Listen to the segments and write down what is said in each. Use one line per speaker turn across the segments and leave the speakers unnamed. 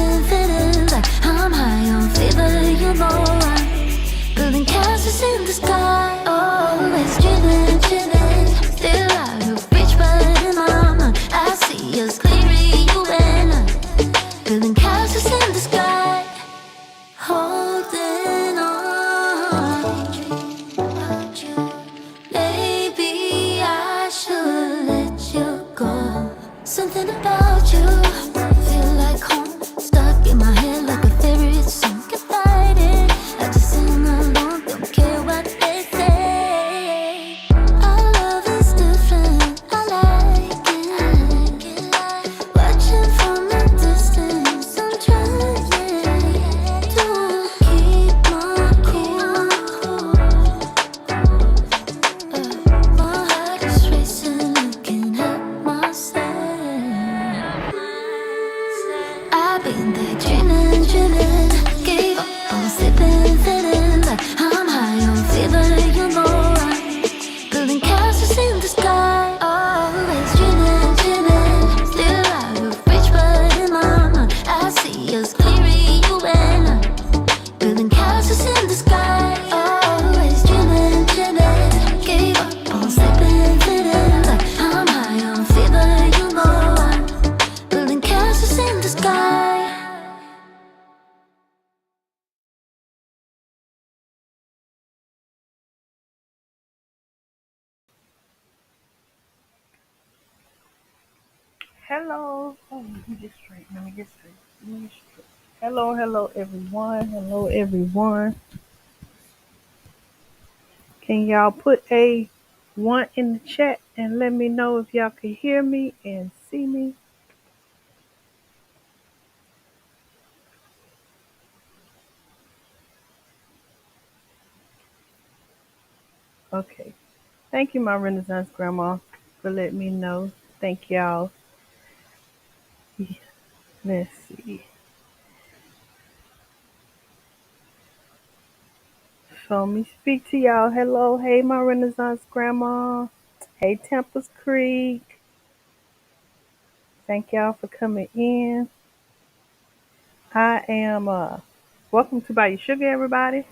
sipping, feeling like I'm high on flavor. You know I'm building castles in the sky. Always dreaming, dreaming. Still out of reach, but in my mind I see us clearly. You and I building castles in the sky. Holding on. Maybe I should let you go. Something about you feel like home. Stuck in my head like a favorite song. Can't fight it. I just sing along. Don't care what they say. Our love is different. I like it. Watching from a distance. I'm trying to keep my cool. My heart is racing. I can't help myself. I've been there dreaming, dreaming. Gave up on sleeping, feeling like I'm high on fever. You know I'm building castles in the sky. Always dreaming, dreaming. Still out of reach, but in my mind I see us clearly. You and I building castles in the sky. Always dreaming, dreaming. Gave up on sleeping, feeling like I'm high on fever. You know I'm building castles in the sky.
Hello. Oh, let me get straight. Let me get straight. Let me get straight. Hello, hello, everyone. Hello, everyone. Can y'all put a one in the chat and let me know if y'all can hear me and see me? Okay. Thank you, my Renaissance Grandma, for letting me know. Thank y'all. Let's see. So let me speak to y'all. Hello. Hey, my Renaissance Grandma. Hey, Tempest Creek. Thank y'all for coming in. I am welcome to Buy Your Sugar, everybody.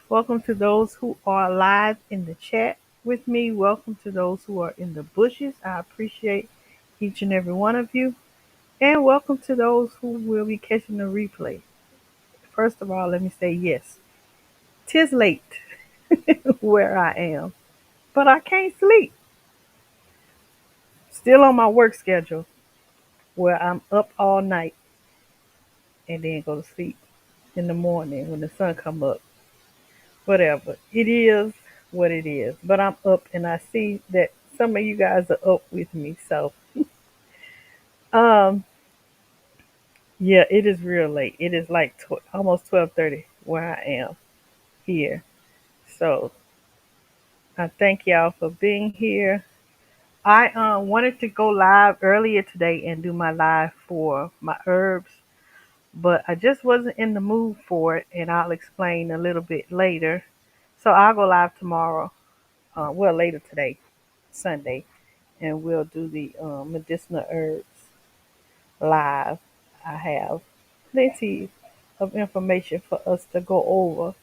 Welcome to those who are live in the chat with me. Welcome to those who are in the bushes. I appreciate each and every one of you. And welcome to those who will be catching the replay. First of all, let me say yes. 'Tis late where I am, but I can't sleep. Still on my work schedule where I'm up all night and then go to sleep in the morning when the sun come up. Whatever. It is what it is. But I'm up and I see that some of you guys are up with me. So um yeah, it is real late. It is like almost 12:30 where I am here. So I thank y'all for being here. I wanted to go live earlier today and do my live for my herbs, but I just wasn't in the mood for it, and I'll explain a little bit later. So I'll go live tomorrow. Well, later today, Sunday, and we'll do the medicinal herbs live. I have plenty of information for us to go over,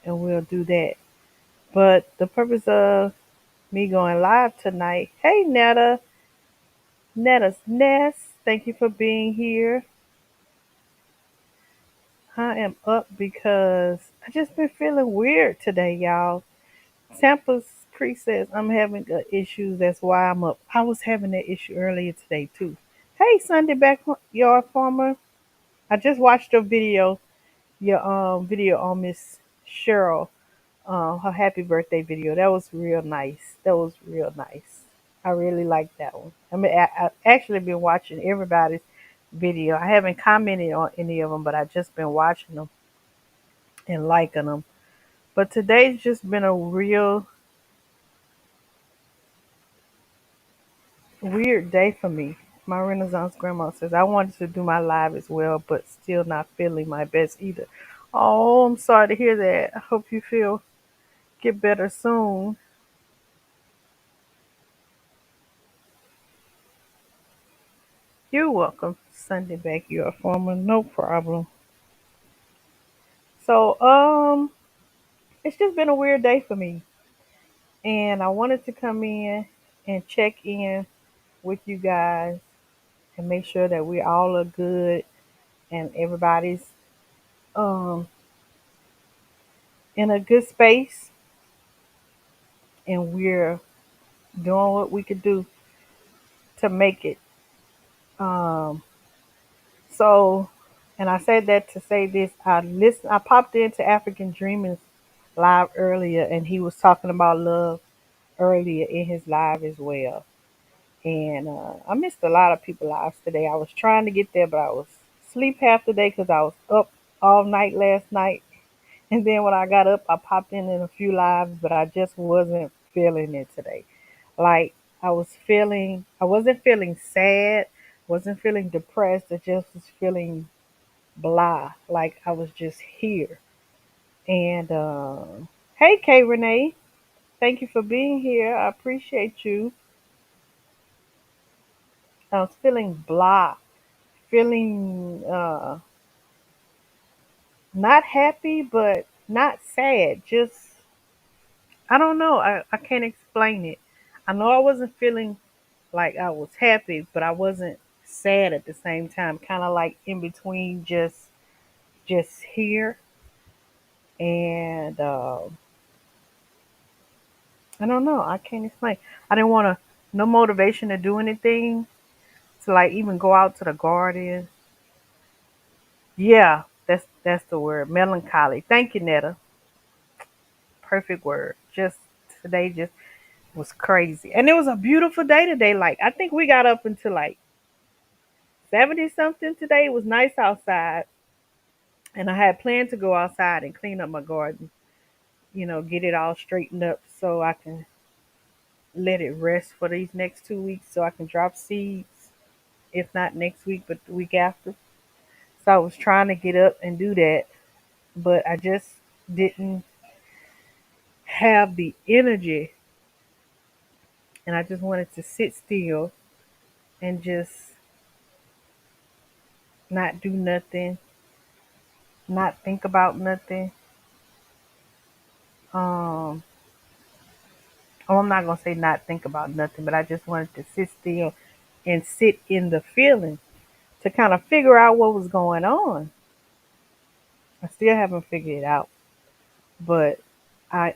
and we'll do that. But the purpose of me going live tonight, hey Netta's Nest, thank you for being here. I am up because I just been feeling weird today, y'all. Tampa's Creek says I'm having an issue. That's why I'm up. I was having that issue earlier today too. Hey, Sunday backyard farmer. I just watched your video on Miss Cheryl, her happy birthday video. That was real nice. That was real nice. I really like that one. I mean, I actually been watching everybody's video. I haven't commented on any of them, but I just been watching them and liking them. But today's just been a real weird day for me. My Renaissance grandma says I wanted to do my live as well, but still not feeling my best either. Oh, I'm sorry to hear that. I hope you feel get better soon. You're welcome. Sunday backyard farmer, no problem. So, it's just been a weird day for me, and I wanted to come in and check in with you guys and make sure that we all are good and everybody's um in a good space and we're doing what we could do to make it. Um, so, and I said that to say this. I popped into African Dreamers live earlier, and he was talking about love earlier in his live as well. And I missed a lot of people lives today. I was trying to get there, but I was asleep half the day because I was up all night last night. And then when I got up, I popped in a few lives, but I just wasn't feeling it today. Like I wasn't feeling sad, wasn't feeling depressed. I just was feeling blah, like I was just here. And hey, Kay Renee, thank you for being here. I appreciate you. I was feeling blah, feeling not happy, but not sad. Just I don't know. I can't explain it. I know I wasn't feeling like I was happy, but I wasn't sad at the same time. Kind of like in between, just here. And I don't know. I can't explain. I didn't want to. No motivation to do anything. To like even go out to the garden. Yeah, that's the word. Melancholy. Thank you, Netta. Perfect word. Just today just was crazy. And it was a beautiful day today. Like I think we got up until like 70 something today. It was nice outside. And I had planned to go outside and clean up my garden, get it all straightened up so I can let it rest for these next 2 weeks so I can drop seeds, if not next week, but the week after. So I was trying to get up and do that, but I just didn't have the energy, and I just wanted to sit still and just not do nothing, not think about nothing. Um, oh, I'm not gonna say not think about nothing, but I just wanted to sit still and sit in the feeling to kind of figure out what was going on. I still haven't figured it out, but I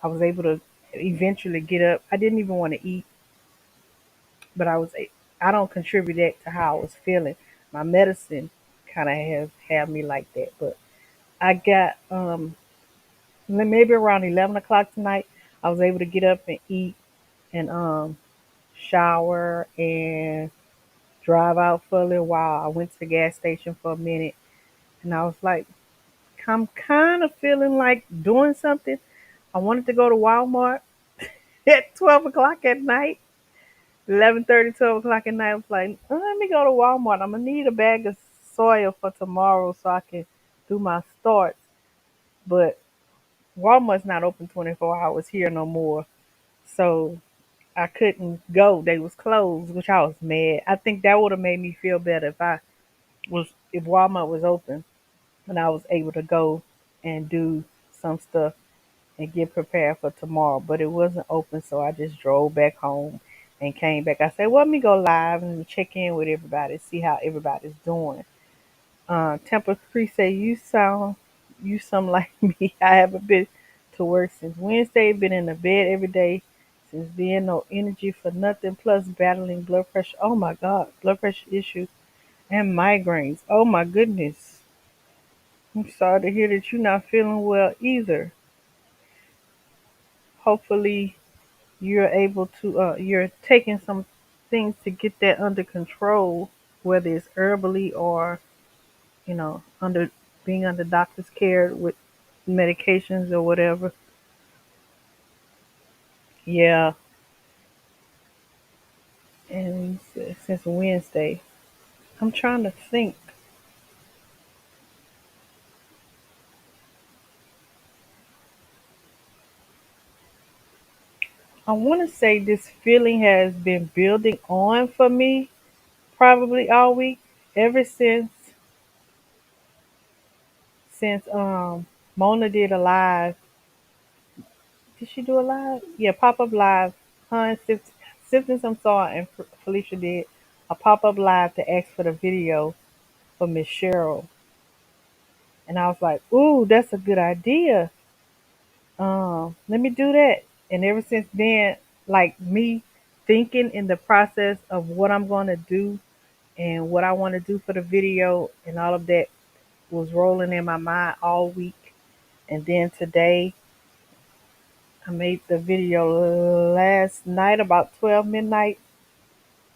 was able to eventually get up. I didn't even want to eat, but I don't contribute that to how I was feeling. My medicine kind of has had me like that, but I got maybe around 11 o'clock tonight. I was able to get up and eat and shower and drive out for a little while. I went to the gas station for a minute, and I was like, I'm kind of feeling like doing something. I wanted to go to Walmart at 12 o'clock at night, 11:30, 12 o'clock at night. I was like, let me go to Walmart. I'm going to need a bag of soil for tomorrow so I can do my starts. But Walmart's not open 24 hours here no more. So I couldn't go. They was closed, which I was mad. I think that would have made me feel better if Walmart was open and I was able to go and do some stuff and get prepared for tomorrow. But it wasn't open, so I just drove back home and came back. I said, well, let me go live and check in with everybody, see how everybody's doing. Temple Priest say you some like me. I haven't been to work since Wednesday, been in the bed every day. Since then, no energy for nothing, plus battling blood pressure. Oh my God, blood pressure issues and migraines. Oh my goodness. I'm sorry to hear that you're not feeling well either. Hopefully, you're taking some things to get that under control, whether it's herbally or under being under doctor's care with medications or whatever. Yeah, and since Wednesday, I'm trying to think. I want to say this feeling has been building on for me probably all week. ever since Mona did a live. Did she do a live? Yeah, pop up live. Her and Simpson saw and Felicia did a pop up live to ask for the video for Miss Cheryl, and I was like, "Ooh, that's a good idea. Let me do that." And ever since then, like me thinking in the process of what I'm going to do and what I want to do for the video and all of that was rolling in my mind all week. And then today, I made the video last night about 12 midnight.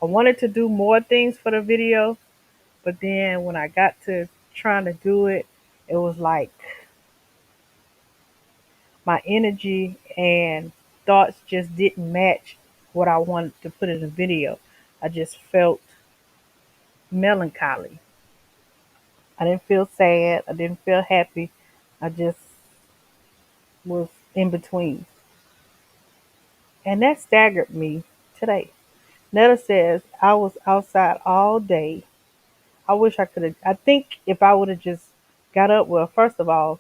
I wanted to do more things for the video, but then when I got to trying to do it, it was like my energy and thoughts just didn't match what I wanted to put in the video. I just felt melancholy. I didn't feel sad. I didn't feel happy. I just was in between. And that staggered me today. Netta says, I was outside all day. I wish I could have. I think if I would have just got up, well, first of all,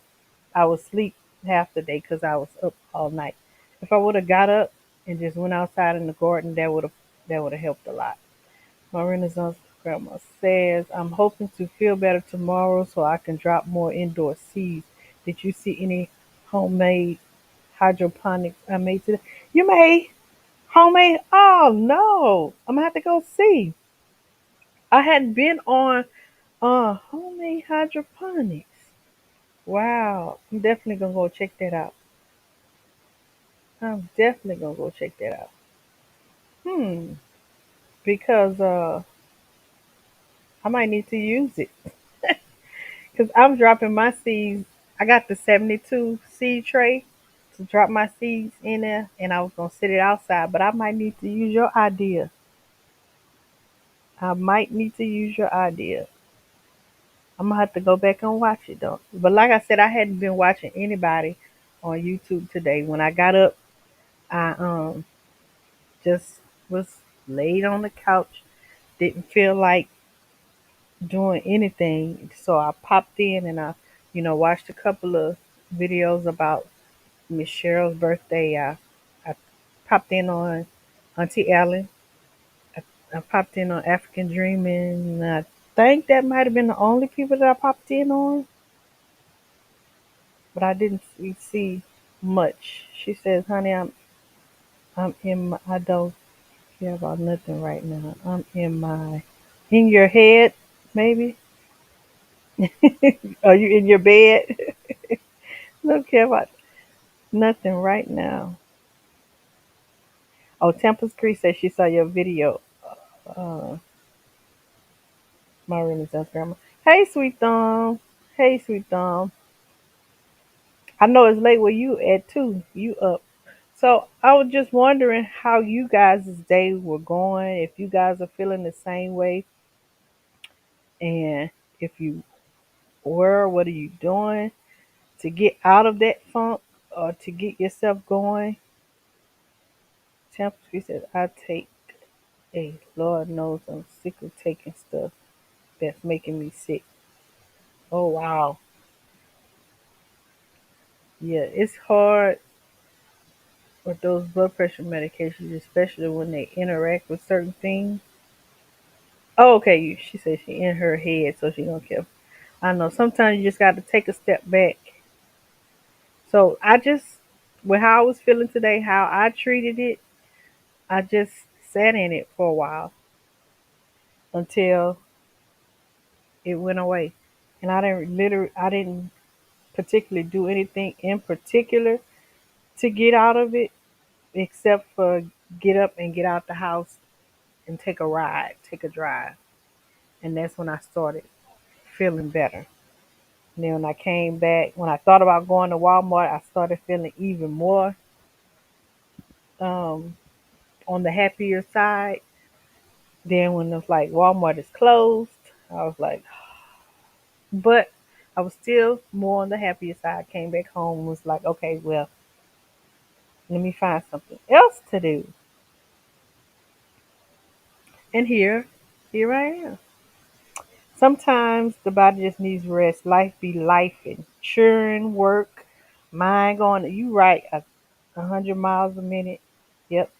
I was asleep half the day because I was up all night. If I would have got up and just went outside in the garden, that would have helped a lot. My Renaissance grandma says, I'm hoping to feel better tomorrow so I can drop more indoor seeds. Did you see any homemade hydroponics I made today? You made homemade? Oh no, I'm gonna have to go see. I hadn't been on homemade hydroponics. Wow, I'm definitely gonna go check that out. I'm definitely gonna go check that out. Hmm, because I might need to use it because I'm dropping my seeds. I got the 72 seed tray to drop my seeds in there, and I was gonna sit it outside, but I might need to use your idea. I might need to use your idea. I'm gonna have to go back and watch it though. But like I said, I hadn't been watching anybody on YouTube today. When I got up, I just was laid on the couch. Didn't feel like doing anything, so I popped in and I watched a couple of videos about Miss Cheryl's birthday. I popped in on Auntie Ellen. I popped in on African Dreaming. I think that might have been the only people that I popped in on, but I didn't see much. She says, "Honey, I don't care about nothing right now. I'm in your head, maybe. Are you in your bed? Don't care about nothing right now." Oh, Tempest Creek says she saw your video. Uh, my Renaissance grandma. Hey, sweet thumb. Hey, sweet thumb. I know it's late where you at too. You up. So I was just wondering how you guys' day were going, if you guys are feeling the same way, and if you were, what are you doing to get out of that funk or to get yourself going? Tempest Creek says, I take a Lord knows I'm sick of taking stuff that's making me sick. Oh wow. Yeah, it's hard with those blood pressure medications, especially when they interact with certain things. Oh, okay. She said she in her head, so she don't care. I know. Sometimes you just got to take a step back. So I just, with how I was feeling today, how I treated it, I just sat in it for a while until it went away, and I didn't particularly do anything in particular to get out of it, except for get up and get out the house and take a ride, take a drive. And that's when I started feeling better. And then when I came back, when I thought about going to Walmart, I started feeling even more um, on the happier side. Then when it was like Walmart is closed, I was like, but I was still more on the happier side. Came back home and was like, okay, well, let me find something else to do. And here I am. Sometimes the body just needs rest. Life be life and churn, work, mind going. You right, 100 miles a minute. Yep.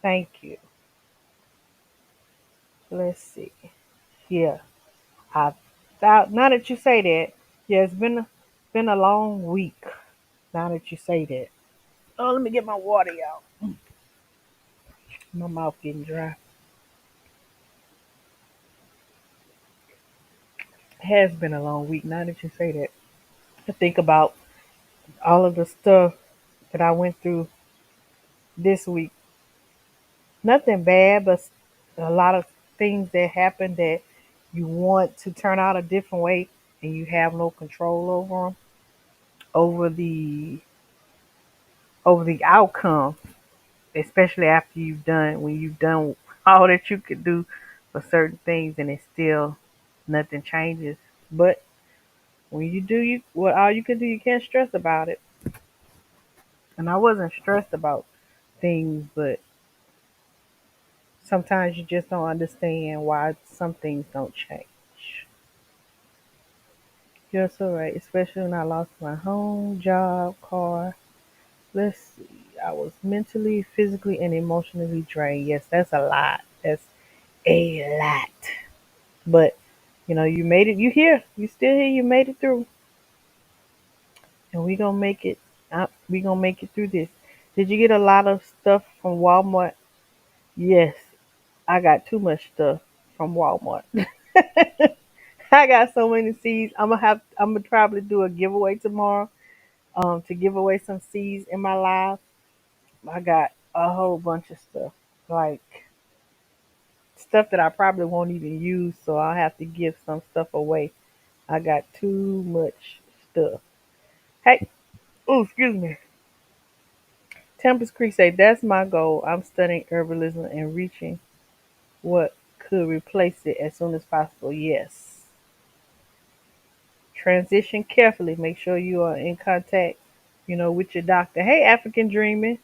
Thank you. Let's see. Yeah, I thought. Now that you say that, yeah, been a long week. Now that you say that. Oh, let me get my water out. My mouth getting dry. It has been a long week. Now that you say that, I think about all of the stuff that I went through this week. Nothing bad, but a lot of things that happen that you want to turn out a different way, and you have no control over them, over the over the outcome, especially after when you've done all that you could do for certain things, and it's still nothing changes. But when you do what all you can do, you can't stress about it. And I wasn't stressed about things, but sometimes you just don't understand why some things don't change. You're so right, especially when I lost my home, job, car. Let's see. I was mentally, physically, and emotionally drained. Yes, that's a lot. That's a lot. But you made it. You here. You still here. You made it through, and we gonna make it. We gonna make it through this. Did you get a lot of stuff from Walmart? Yes, I got too much stuff from Walmart. I got so many seeds. I'm gonna probably do a giveaway tomorrow. To give away some seeds in my life. I got a whole bunch of stuff. Like stuff that I probably won't even use, so I'll have to give some stuff away. I got too much stuff. Hey, oh, excuse me. Tempest Creek say that's my goal. I'm studying herbalism and reaching what could replace it as soon as possible. Yes. Transition carefully. Make sure you are in contact, with your doctor. Hey, African Dreaming.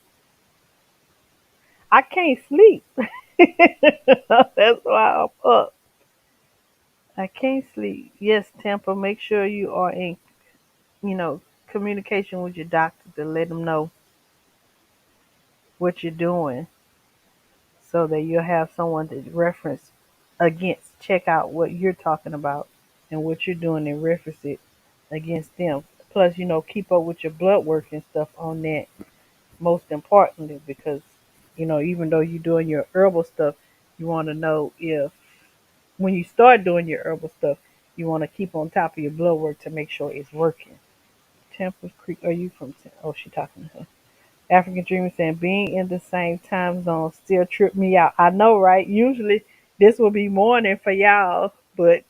I can't sleep. That's why I'm up. I can't sleep. Yes, Tampa. Make sure you are in, you know, communication with your doctor to let them know what you're doing, so that you'll have someone to reference against. Check out what you're talking about and what you're doing and reference it against them. Plus, keep up with your blood work and stuff on that. Most importantly, because even though you're doing your herbal stuff, you want to know if when you start doing your herbal stuff, you want to keep on top of your blood work to make sure it's working. Temple Creek, are you from? Oh, she talking to her. African Dreamer saying being in the same time zone still trip me out. I know, right? Usually this will be morning for y'all, but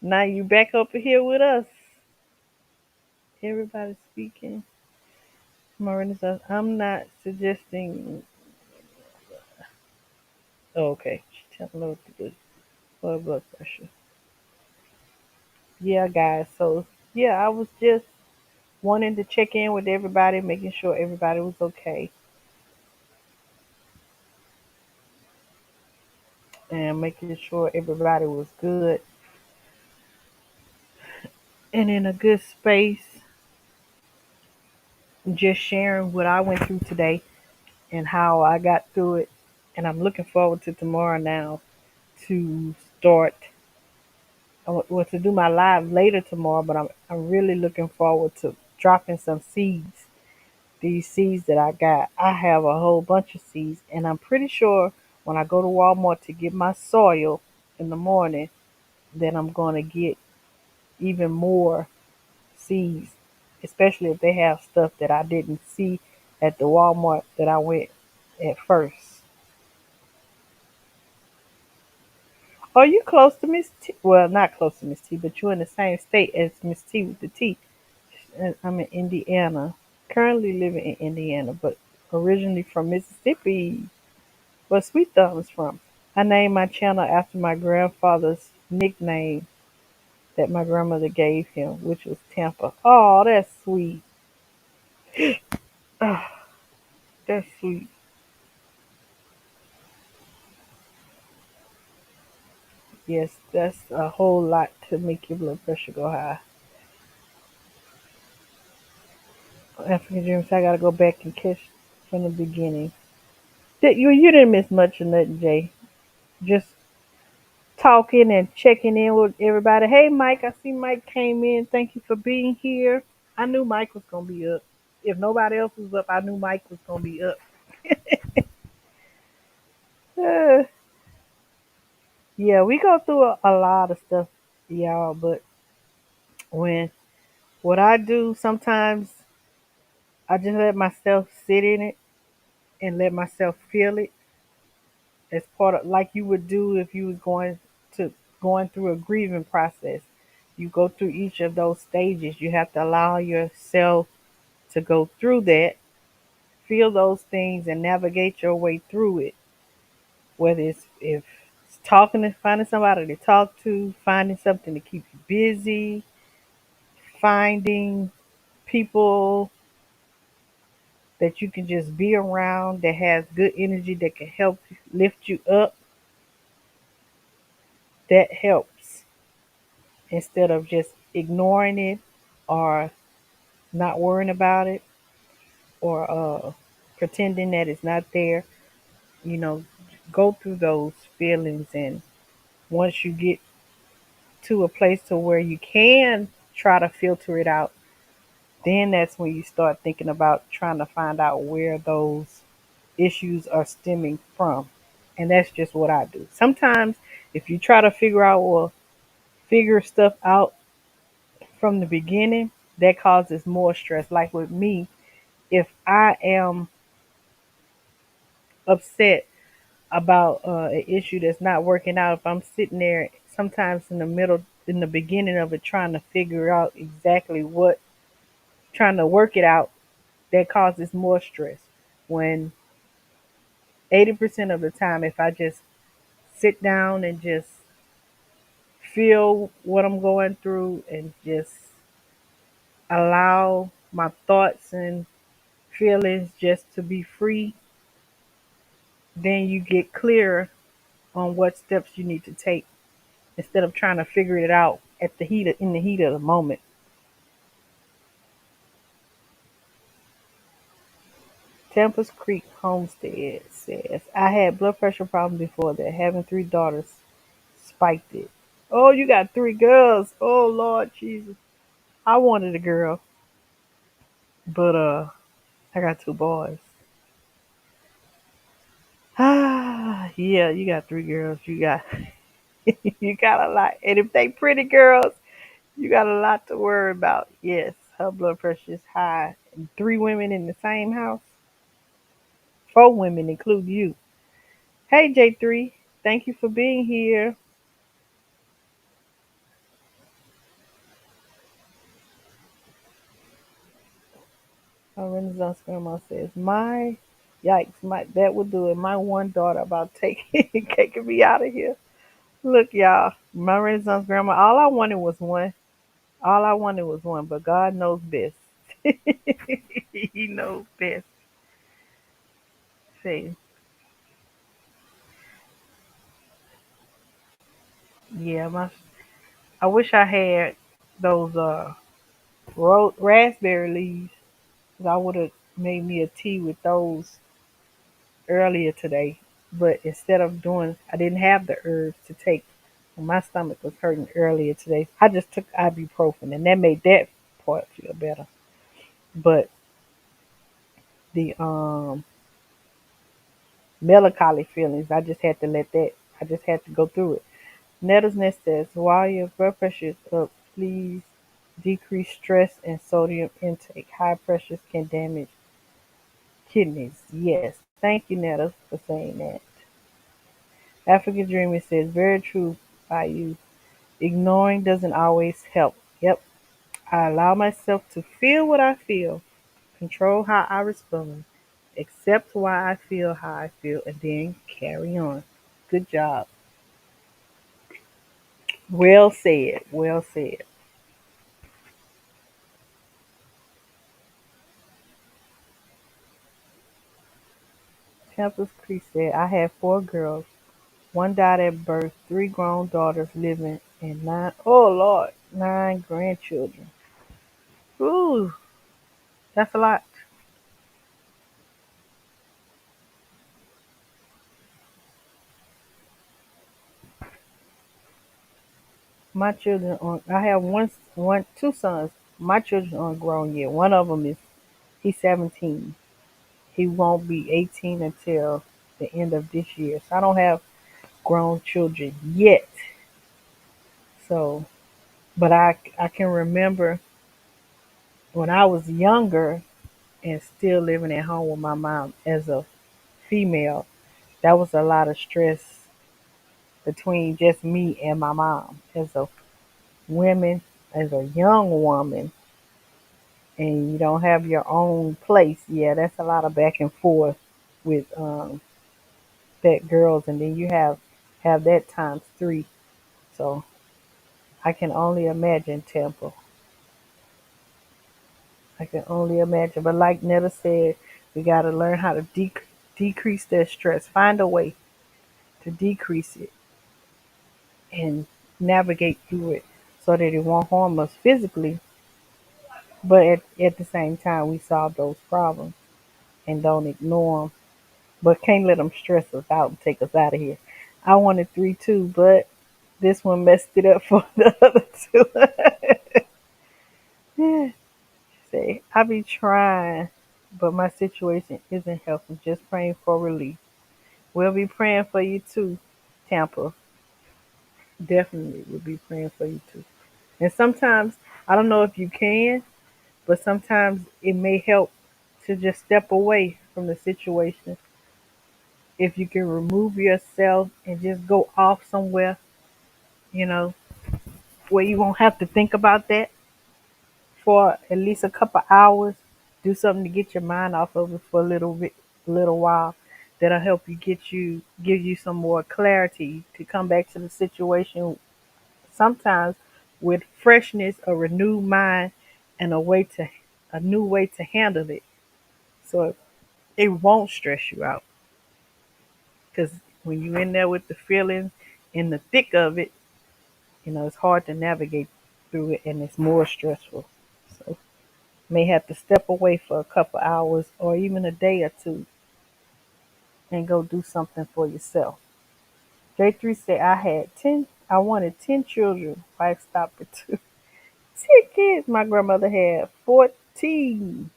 now you back up here with us. Everybody speaking. Marina says, I'm not suggesting. Oh, okay. She telling me what to do for blood pressure. Yeah, guys. So, yeah, I was just wanting to check in with everybody, making sure everybody was okay, and making sure everybody was good and in a good space. Just sharing what I went through today and how I got through it. And I'm looking forward to tomorrow now to start, well, to do my live later tomorrow, but I'm really looking forward to dropping some seeds. These seeds that I got, I have a whole bunch of seeds, and I'm pretty sure when I go to Walmart to get my soil in the morning, then I'm going to get even more seeds, especially if they have stuff that I didn't see at the Walmart that I went at first. Are you close to Miss T? Well, not close to Miss T, but you're in the same state as Miss T with the T. And I'm in Indiana. Currently living in Indiana, but originally from Mississippi. Where Sweet Thumb is from. I named my channel after my grandfather's nickname that my grandmother gave him, which was Tampa. Oh, that's sweet. Oh, that's sweet. Yes, that's a whole lot to make your blood pressure go high. African dreams, I gotta go back and catch from the beginning. You didn't miss much of nothing, Jay. Just talking and checking in with everybody. Hey, Mike, I see Mike came in. Thank you for being here. I knew Mike was gonna be up. If nobody else was up, I knew Mike was gonna be up. Uh, yeah, we go through a lot of stuff, y'all. But when what I do sometimes, I just let myself sit in it and let myself feel it as part of like you would do if you was to going through a grieving process. You go through each of those stages. You have to allow yourself to go through that, feel those things, and navigate your way through it. Whether it's if it's talking to finding somebody to talk to, finding something to keep you busy, finding people that you can just be around that has good energy that can help lift you up, that helps instead of just ignoring it or not worrying about it or pretending that it's not there. You know, go through those feelings, and once you get to a place to where you can try to filter it out, then that's when you start thinking about trying to find out where those issues are stemming from. And that's just what I do. Sometimes if you try to figure stuff out from the beginning, that causes more stress. Like with me, if I am upset about an issue that's not working out, if I'm sitting there sometimes in the middle, in the beginning of it, trying to figure out exactly what, trying to work it out, that causes more stress. When 80% of the time, if I just sit down and just feel what I'm going through and just allow my thoughts and feelings just to be free, then you get clearer on what steps you need to take instead of trying to figure it out in the heat of the moment. Tempest Creek Homestead says, I had blood pressure problems before that. Having three daughters spiked it. Oh, you got three girls. Oh, Lord Jesus. I wanted a girl, but I got two boys. Ah, yeah, you got three girls. You got you got a lot. And if they pretty girls, you got a lot to worry about. Yes, her blood pressure is high. And three women in the same house. Four women include you. Hey J3, thank you for being here. Renaissance Grandma says, my yikes, my that would do it. My one daughter about taking me out of here. Look, y'all, my Renaissance Grandma, all I wanted was one. All I wanted was one, but God knows best. He knows best. See, yeah, I wish I had those raspberry leaves. 'Cause I would have made me a tea with those earlier today. But instead of doing, I didn't have the herbs to take. My stomach was hurting earlier today. I just took ibuprofen, and that made that part feel better. But the melancholy feelings, I just had to let that. I just had to go through it. Nettles Nest says, while your blood pressure is up, please decrease stress and sodium intake. High pressures can damage kidneys. Yes. Thank you, Nettles, for saying that. African Dreamer says, very true by you. Ignoring doesn't always help. Yep. I allow myself to feel what I feel, control how I respond, accept why I feel how I feel, and then carry on. Good job. Well said. Well said. Tempest Creek said, I had four girls. One died at birth, three grown daughters living, and nine, oh Lord, nine grandchildren. Ooh, that's a lot. My children are, I have two sons. My children aren't grown yet. One of them he's 17. He won't be 18 until the end of this year. So I don't have grown children yet. So, but I can remember when I was younger and still living at home with my mom as a female, that was a lot of stress between just me and my mom as a woman, as a young woman, and you don't have your own place. Yeah, that's a lot of back and forth with that girls, and then you have that times three. So I can only imagine Temple. I can only imagine. But like Netta said, we got to learn how to decrease that stress. Find a way to decrease it and navigate through it so that it won't harm us physically. But at the same time, we solve those problems and don't ignore them. But can't let them stress us out and take us out of here. I wanted three too, but this one messed it up for the other two. Yeah. Say, I be trying, but my situation isn't helping. Just praying for relief. We'll be praying for you too, Tampa. Definitely, we'll be praying for you too. And sometimes, I don't know if you can, but sometimes it may help to just step away from the situation. If you can remove yourself and just go off somewhere, you know, where you won't have to think about that for at least a couple hours. Do something to get your mind off of it for a little while. That'll help you give you some more clarity to come back to the situation. Sometimes with freshness, a renewed mind, and a new way to handle it, so it won't stress you out. Because when you're in there with the feelings in the thick of it, it's hard to navigate through it, and it's more stressful. So may have to step away for a couple hours or even a day or two and go do something for yourself. J3 said I wanted 10 children. Wife stopped at two. 10 kids. My grandmother had 14.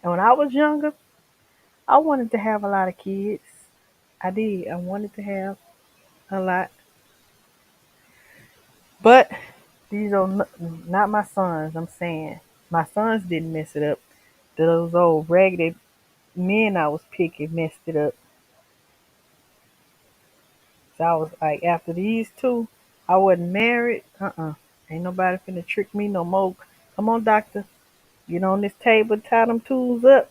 And when I was younger, I wanted to have a lot of kids. I did. I wanted to have a lot. But these are not my sons, I'm saying. My sons didn't mess it up. Those old raggedy men I was picking messed it up. So I was like, after these two, I wasn't married. Ain't nobody finna trick me no more. Come on, doctor. Get on this table, tie them tools up.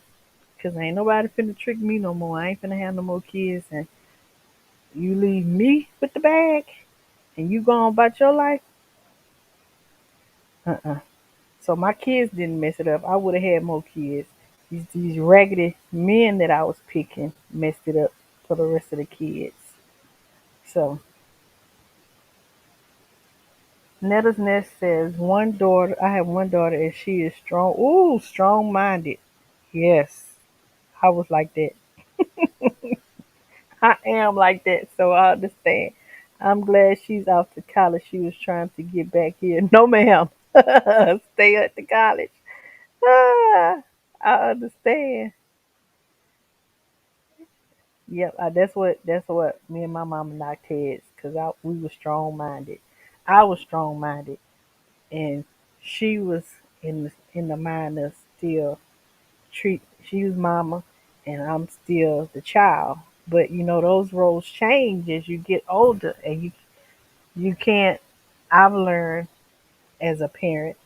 Cause ain't nobody finna trick me no more. I ain't finna have no more kids. And you leave me with the bag and you go on about your life. Uh-uh. So my kids didn't mess it up. I would have had more kids. These raggedy men that I was picking messed it up for the rest of the kids. So Netta's Nest says one daughter. I have one daughter, and she is strong. Ooh, strong-minded. Yes, I was like that. I am like that, so I understand. I'm glad she's off to college. She was trying to get back here. No, ma'am. Stay at the college. Ah, I understand. Yep, that's what me and my mama knocked heads because we were strong-minded. I was strong-minded, and she was in the mind of still treat. She was mama, and I'm still the child. But those roles change as you get older, and you can't. I've learned as a parent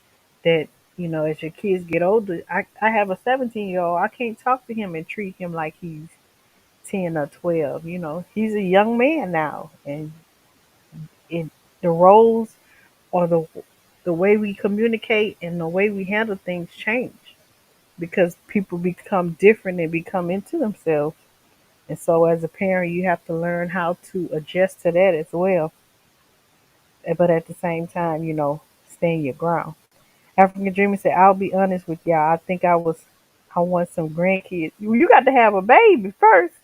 that as your kids get older, I have a 17-year-old. I can't talk to him and treat him like he's 10 or 12. He's a young man now, and it the roles or the way we communicate and the way we handle things change because people become different and become into themselves. And so, as a parent, you have to learn how to adjust to that as well. But at the same time, stand your ground. African Dreamer said, "I'll be honest with y'all. I want some grandkids. You got to have a baby first.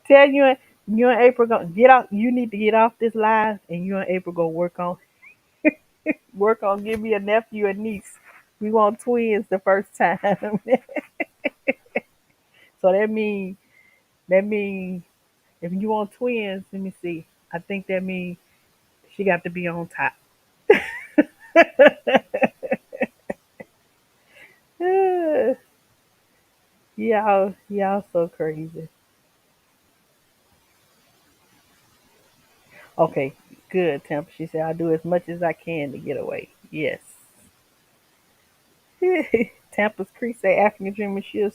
Tell you and April gonna get off. You need to get off this live, and you and April go work on give me a nephew and niece. We want twins the first time. So that mean if you want twins, let me see. I think that means she got to be on top. Y'all so crazy. Okay, good, Temp. She said, I'll do as much as I can to get away. Yes. Tampa's Creek say African Dreamer, she'll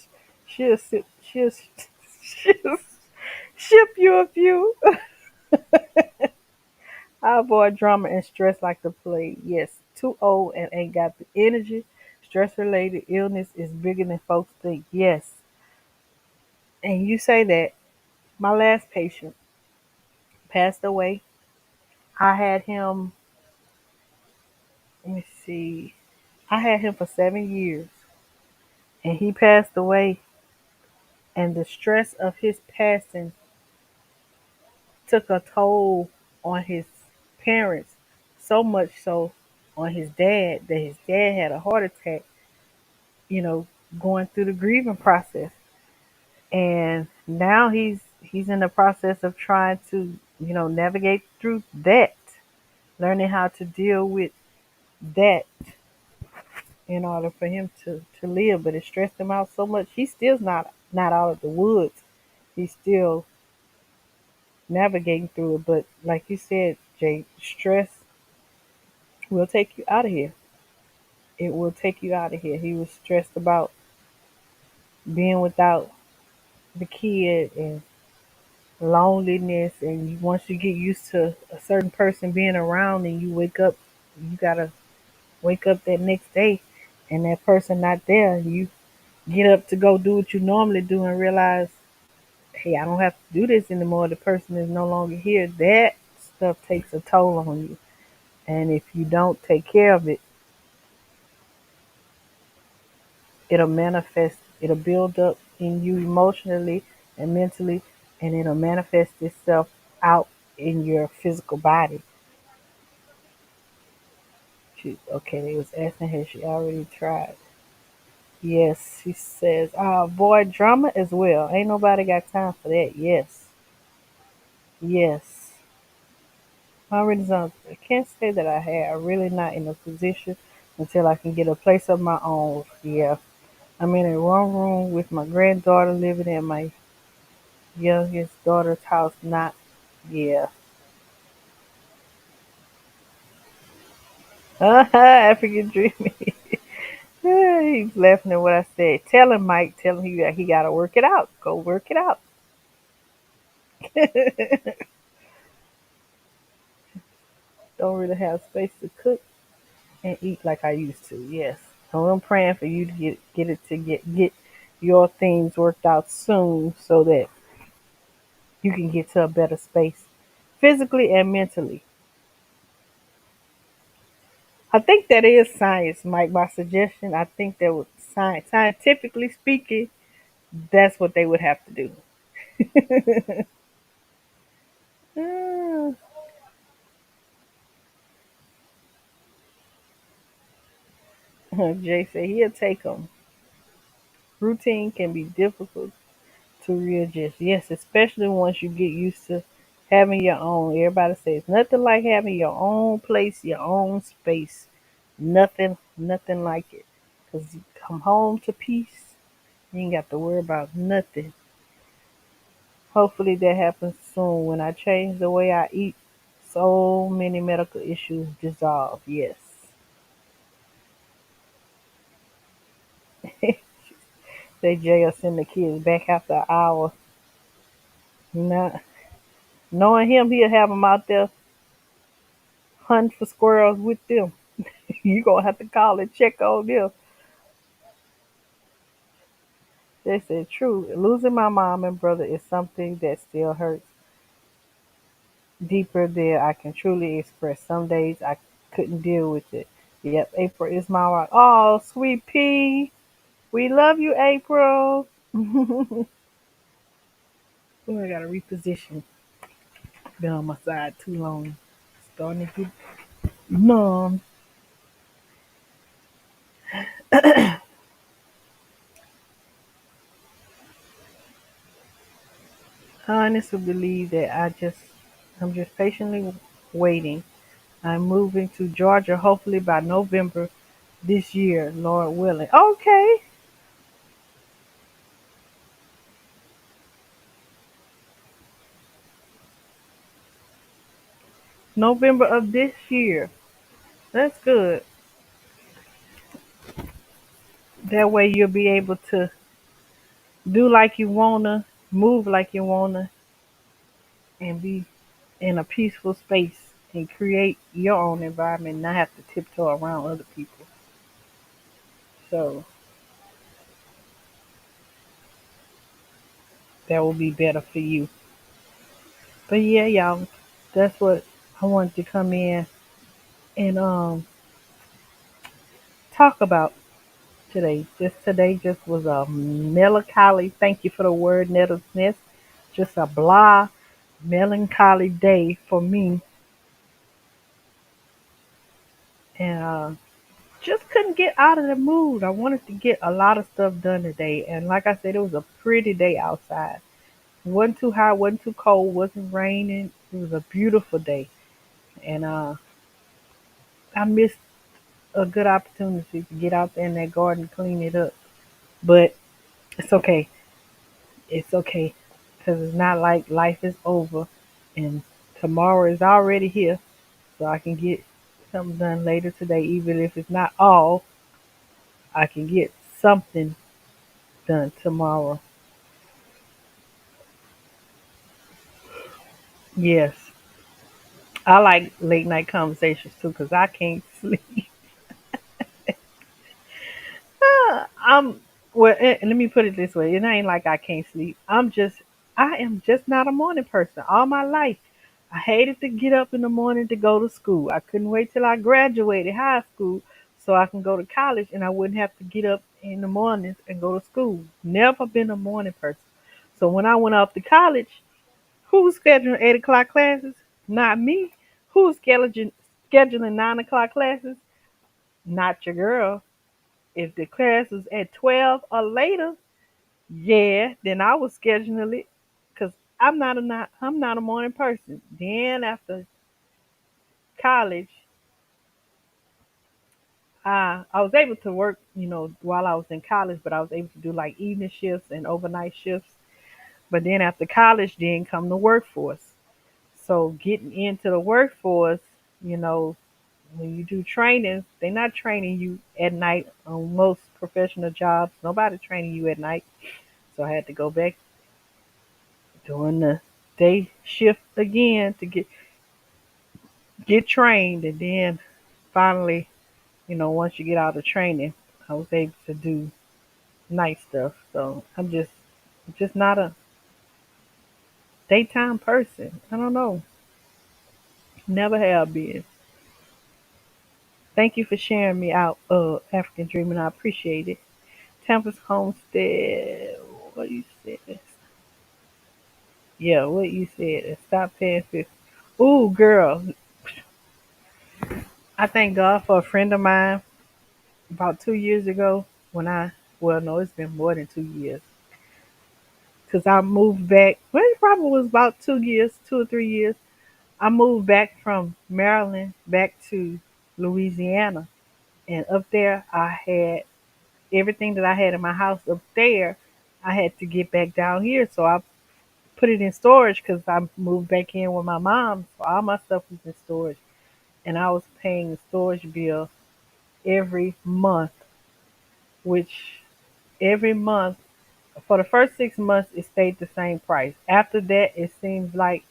ship you a few. I avoid drama and stress like the plague. Yes, too old and ain't got the energy. Stress related illness is bigger than folks think. Yes. And you say that. My last patient passed away. I had him, let me see, I had him for 7 years and he passed away. And the stress of his passing took a toll on his parents, so much so on his dad that his dad had a heart attack, you know, going through the grieving process. And now he's in the process of trying to, navigate through that, learning how to deal with that in order for him to live. But it stressed him out so much. He's still not out of the woods. He's still navigating through it. But like you said, Jay, stress will take you out of here. It will take you out of here. He was stressed about being without the kid and loneliness, and once you get used to a certain person being around and you wake up, you gotta wake up that next day and that person not there. You get up to go do what you normally do and realize, hey, I don't have to do this anymore. The person is no longer here. That stuff takes a toll on you. And if you don't take care of it, it'll manifest, it'll build up in you emotionally and mentally, and it'll manifest itself out in your physical body. Okay, they was asking her, she already tried. Yes, she says, avoid drama as well. Ain't nobody got time for that. Yes, yes. My reasons, I can't say that I have. I'm really not in a position until I can get a place of my own. Yeah, I'm in a one room with my granddaughter living in my youngest daughter's house. Not, yeah. African dreaming. He's laughing at what I said. Tell him, Mike. Tell him he got to work it out. Go work it out. Don't really have space to cook and eat like I used to. Yes. So I'm praying for you to get your things worked out soon so that you can get to a better space physically and mentally. I think that is science, Mike. My suggestion. I think that was science. Scientifically speaking, that's what they would have to do. Ah, Jay said he'll take them. Routine can be difficult to readjust. Yes, especially once you get used to having your own. Everybody says nothing like having your own place, your own space. Nothing like it. Because you come home to peace, you ain't got to worry about nothing. Hopefully that happens soon. When I change the way I eat, so many medical issues dissolve. Yes. Say Jay will send the kids back after an hour. Not knowing him, he'll have them out there hunting for squirrels with them. You gonna have to call and check on them. They said, true. Losing my mom and brother is something that still hurts deeper than I can truly express. Some days I couldn't deal with it. Yep, April is my rock. Oh, sweet pea. We love you, April. Oh, I gotta reposition. Been on my side too long. Starting to get numb. I honestly believe that I'm just patiently waiting. I'm moving to Georgia hopefully by November this year, Lord willing. Okay, November of this year. That's good. That way you'll be able to do like you wanna, move like you wanna, and be in a peaceful space and create your own environment, and not have to tiptoe around other people. So that will be better for you. But yeah, y'all, that's what I wanted to come in and talk about today. Just today just was a melancholy. Thank you for the word, Nettles. Just a blah melancholy day for me, and just couldn't get out of the mood. I wanted to get a lot of stuff done today, and like I said, it was a pretty day outside. It wasn't too hot, wasn't too cold, wasn't raining. It was a beautiful day, and I missed a good opportunity to get out there in that garden and clean it up. But it's okay. It's okay, because it's not like life is over, and tomorrow is already here, so I can get something done later today, even if it's not all. I can get something done tomorrow. Yes, I like late night conversations too because I can't sleep. I'm well. Let me put it this way: it ain't like I can't sleep. I am just not a morning person. All my life, I hated to get up in the morning to go to school. I couldn't wait till I graduated high school so I can go to college and I wouldn't have to get up in the mornings and go to school. Never been a morning person. So when I went off to college, who's scheduling 8 o'clock classes? Not me. Who's scheduling 9 o'clock classes? Not your girl. If the class was at 12 or later, yeah, then I was scheduling it because I'm not a morning person. Then after college, I was able to work, while I was in college, but I was able to do like evening shifts and overnight shifts. But then after college, then come the workforce. So getting into the workforce, you know, when you do training, they're not training you at night on most professional jobs. Nobody training you at night. So I had to go back doing the day shift again to get trained, and then finally, once you get out of training, I was able to do night stuff. So I'm just not a daytime person. I don't know. Never have been. Thank you for sharing me out, African Dream, and I appreciate it. Tempest Homestead. What you said? Yeah, what you said. Stop paying 50. Ooh, girl. I thank God for a friend of mine about 2 years ago well, no, it's been more than 2 years. Because I moved back, well, it probably was about 2 years, 2 or 3 years. I moved back from Maryland back to Louisiana. And up there, I had everything that I had in my house up there. I had to get back down here. So I put it in storage because I moved back in with my mom. So all my stuff was in storage. And I was paying the storage bill every month, which every month for the first 6 months it stayed the same price. After that, it seems like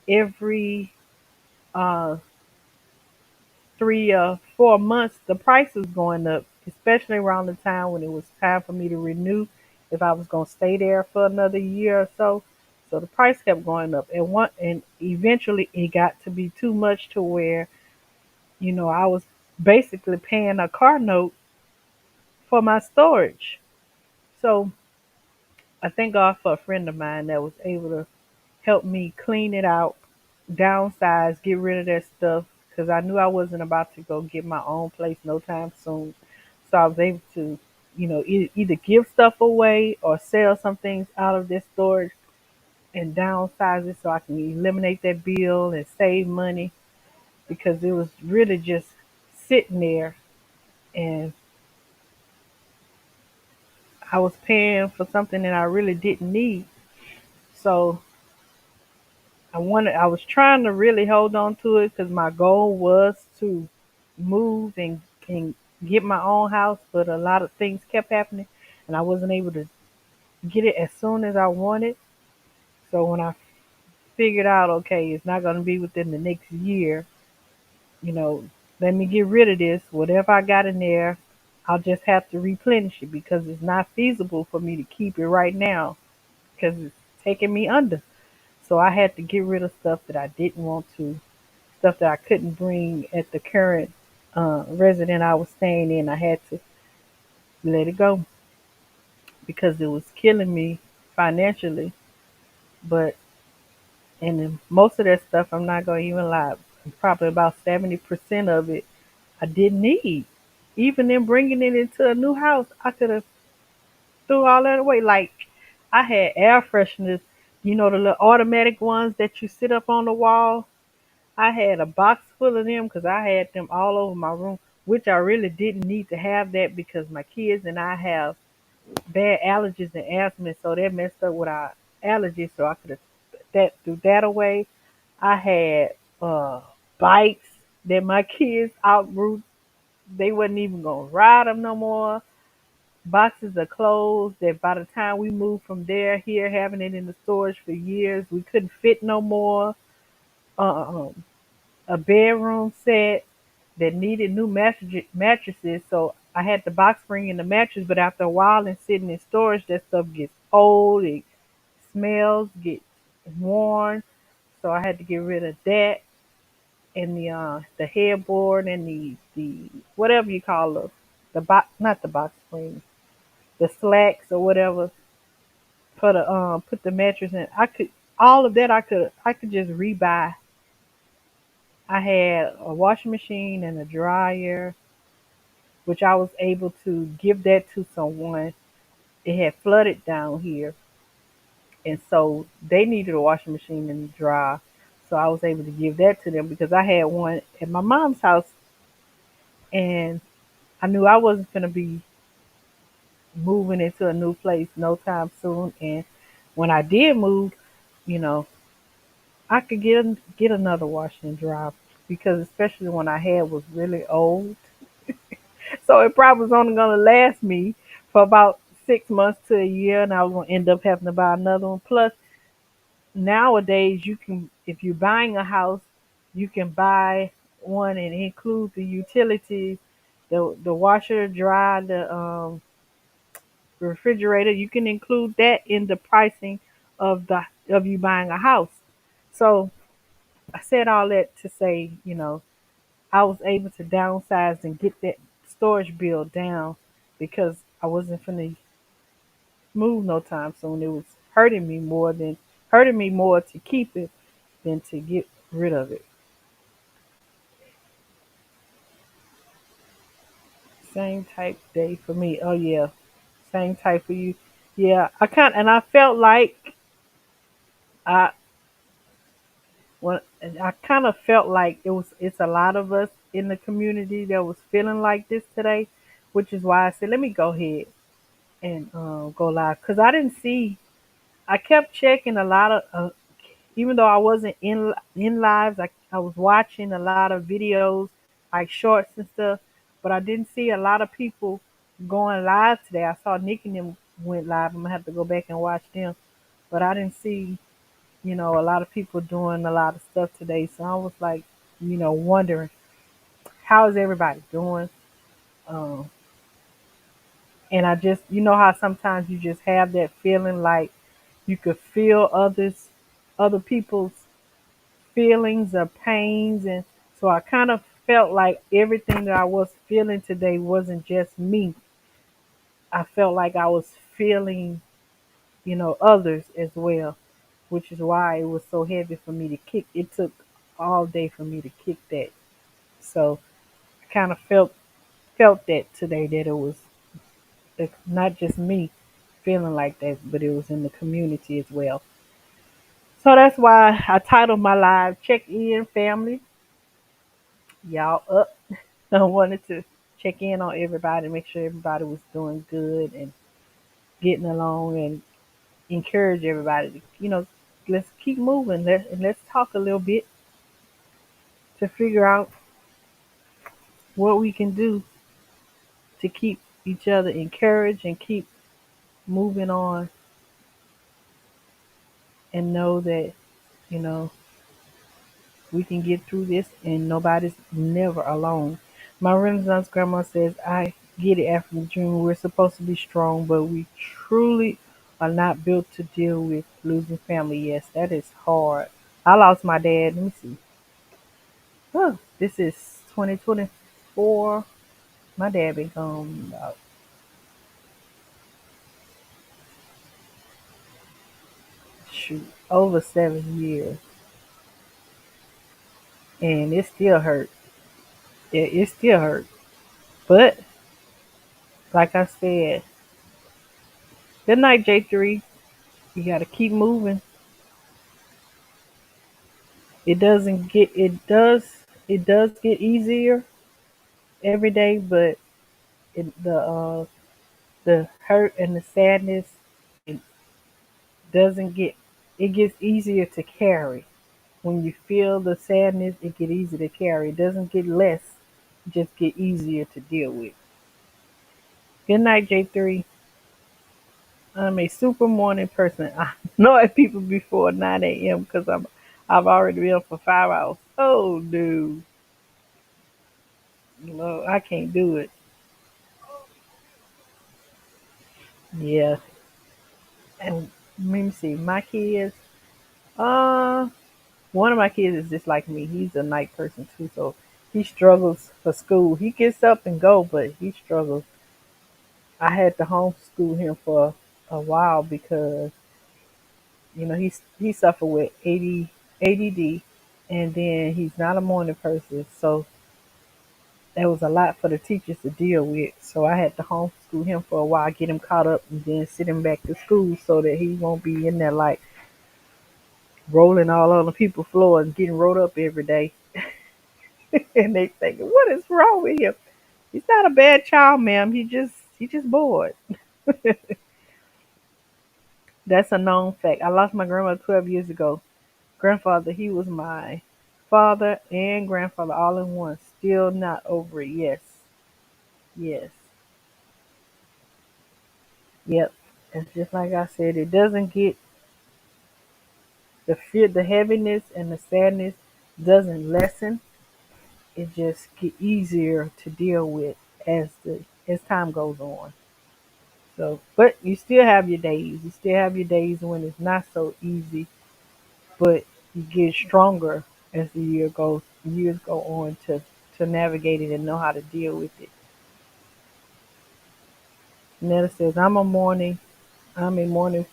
every uh 3 or 4 months the price was going up, especially around the time when it was time for me to renew. if I was gonna stay there for another year or so. So the price kept going up, and eventually it got to be too much to where I was basically paying a car note for my storage. So I thank God for a friend of mine that was able to help me clean it out, downsize, get rid of that stuff, because I knew I wasn't about to go get my own place no time soon. So I was able to, either give stuff away or sell some things out of this storage and downsize it so I can eliminate that bill and save money because it was really just sitting there and I was paying for something that I really didn't need. So I was trying to really hold on to it because my goal was to move and get my own house, but a lot of things kept happening and I wasn't able to get it as soon as I wanted. So when I figured out, okay, it's not going to be within the next year, you know, let me get rid of this. Whatever I got in there, I'll just have to replenish it because it's not feasible for me to keep it right now because it's taking me under. So I had to get rid of stuff that I didn't want to, stuff that I couldn't bring at the current resident I was staying in. I had to let it go because it was killing me financially. But and then most of that stuff, I'm not gonna even lie, probably about 70% of it I didn't need. Even in bringing it into a new house, I could have threw all that away. Like I had air fresheners, the little automatic ones that you sit up on the wall. I had a box full of them because I had them all over my room, which I really didn't need to have that because my kids and I have bad allergies and asthma, so that messed up with our allergies. So I could have threw that away. I had bikes that my kids outgrew. They wasn't even gonna ride them no more. Boxes of clothes that by the time we moved from there here, having it in the storage for years, we couldn't fit no more. Um, a bedroom set that needed new mattresses. So I had the box spring in the mattress, but after a while and sitting in storage, that stuff gets old, it smells, gets worn. So I had to get rid of that and the headboard and the whatever you call the box, not the box spring, the slacks or whatever for the put the mattress in. I could all of that I could just rebuy. I had a washing machine and a dryer, which I was able to give that to someone. It had flooded down here, and so they needed a washing machine and a dryer. So I was able to give that to them because I had one at my mom's house, and I knew I wasn't going to be moving into a new place no time soon. And when I did move, you know, I could get another washing and dryer because especially when I had was really old. So it probably was only going to last me for about 6 months to a year, and I was going to end up having to buy another one. Plus, nowadays, you can, if you're buying a house, you can buy one and include the utilities, the washer, dryer, the refrigerator. You can include that in the pricing of you buying a house. So I said all that to say, I was able to downsize and get that storage bill down because I wasn't finna move no time soon. It was hurting me more to keep it than to get rid of it. Same type day for me. Oh yeah, same type for you. Yeah, I felt like I and I kind of felt like it's a lot of us in the community that was feeling like this today, which is why I said let me go ahead and go live because I didn't see. I kept checking a lot of, even though I wasn't in lives, I was watching a lot of videos like shorts and stuff, but I didn't see a lot of people going live today. I saw Nick and them went live. I'm gonna have to go back and watch them, but I didn't see a lot of people doing a lot of stuff today. So I was like, wondering how is everybody doing, um, And I just, you know how sometimes you just have that feeling like you could feel other people's feelings or pains. And so I kind of felt like everything that I was feeling today wasn't just me. I felt like I was feeling, others as well, which is why it was so heavy for me to kick. It took all day for me to kick that. So I kind of felt that today, that it was not just me feeling like that, but it was in the community as well. So that's why I titled my live Check In Family. Y'all up. I wanted to check in on everybody, make sure everybody was doing good and getting along, and encourage everybody to, let's keep moving. Let's talk a little bit to figure out what we can do to keep each other encouraged and keep moving on, and know that, you know, we can get through this and nobody's never alone. My Renaissance grandma says, I get it after the dream. We're supposed to be strong, but we truly are not built to deal with losing family. Yes, that is hard. I lost my dad. Let me see. Huh, this is 2024. My dad been gone about, shoot, over 7 years. And it still hurt. It still hurt. But, like I said, good night, J3. You got to keep moving. It does get easier every day, but the hurt and the sadness, it doesn't get it gets easier to carry. When you feel the sadness, it get easier to carry. It doesn't get less, it just get easier to deal with. Good night, J3. I'm a super morning person. I know at people before 9 a.m. because I've already been up for 5 hours. Oh, dude, no, I can't do it. Yeah, and let me see, my kids. Uh, One of my kids is just like me. He's a night person too, so he struggles for school. He gets up and go, but he struggles. I had to homeschool him for a while because he suffered with ADD, and then he's not a morning person, so that was a lot for the teachers to deal with. So I had to homeschool him for a while, get him caught up, and then send him back to school so that he won't be in there like rolling all on the people's floor and getting rolled up every day. And they thinking, what is wrong with him? He's not a bad child, ma'am. He just bored. That's a known fact. I lost my grandmother 12 years ago. Grandfather, he was my father and grandfather all in one. Still not over it. Yes. Yes. Yep. It's just like I said, it doesn't get the fear, the heaviness and the sadness doesn't lessen. It just get easier to deal with as time goes on. So, but you still have your days. You still have your days when it's not so easy, but you get stronger as years go on to navigate it and know how to deal with it. Netta says, I'm a morning, I'm a morning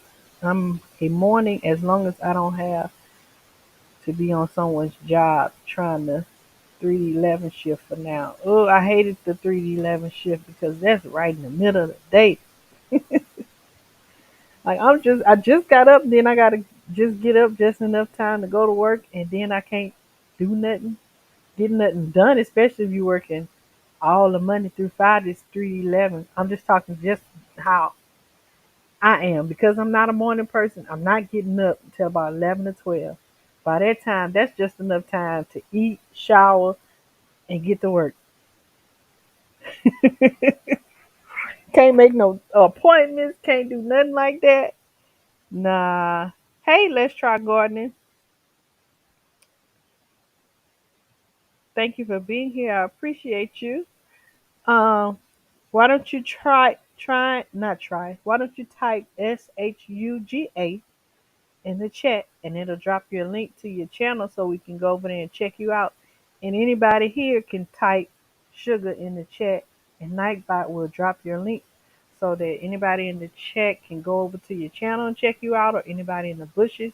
as long as I don't have to be on someone's job trying to 3 to 11 shift for now. Oh, I hated the 3 to 11 shift because that's right in the middle of the day. Like I just got up, then I gotta just get up just enough time to go to work, and then I can't do nothing, get nothing done. Especially if you're working all the Monday through Fridays, 3 to 11. I'm just talking just how I am because I'm not a morning person. I'm not getting up until about 11 or 12. By that time, that's just enough time to eat, shower, and get to work. Can't make no appointments. Can't do nothing like that. Nah. Hey, let's try gardening. Thank you for being here. I appreciate you. Um, why don't you try, not try, why don't you type SHUGA in the chat and it'll drop you a link to your channel so we can go over there and check you out. And anybody here can type sugar in the chat and Nightbot will drop your link so that anybody in the chat can go over to your channel and check you out, or anybody in the bushes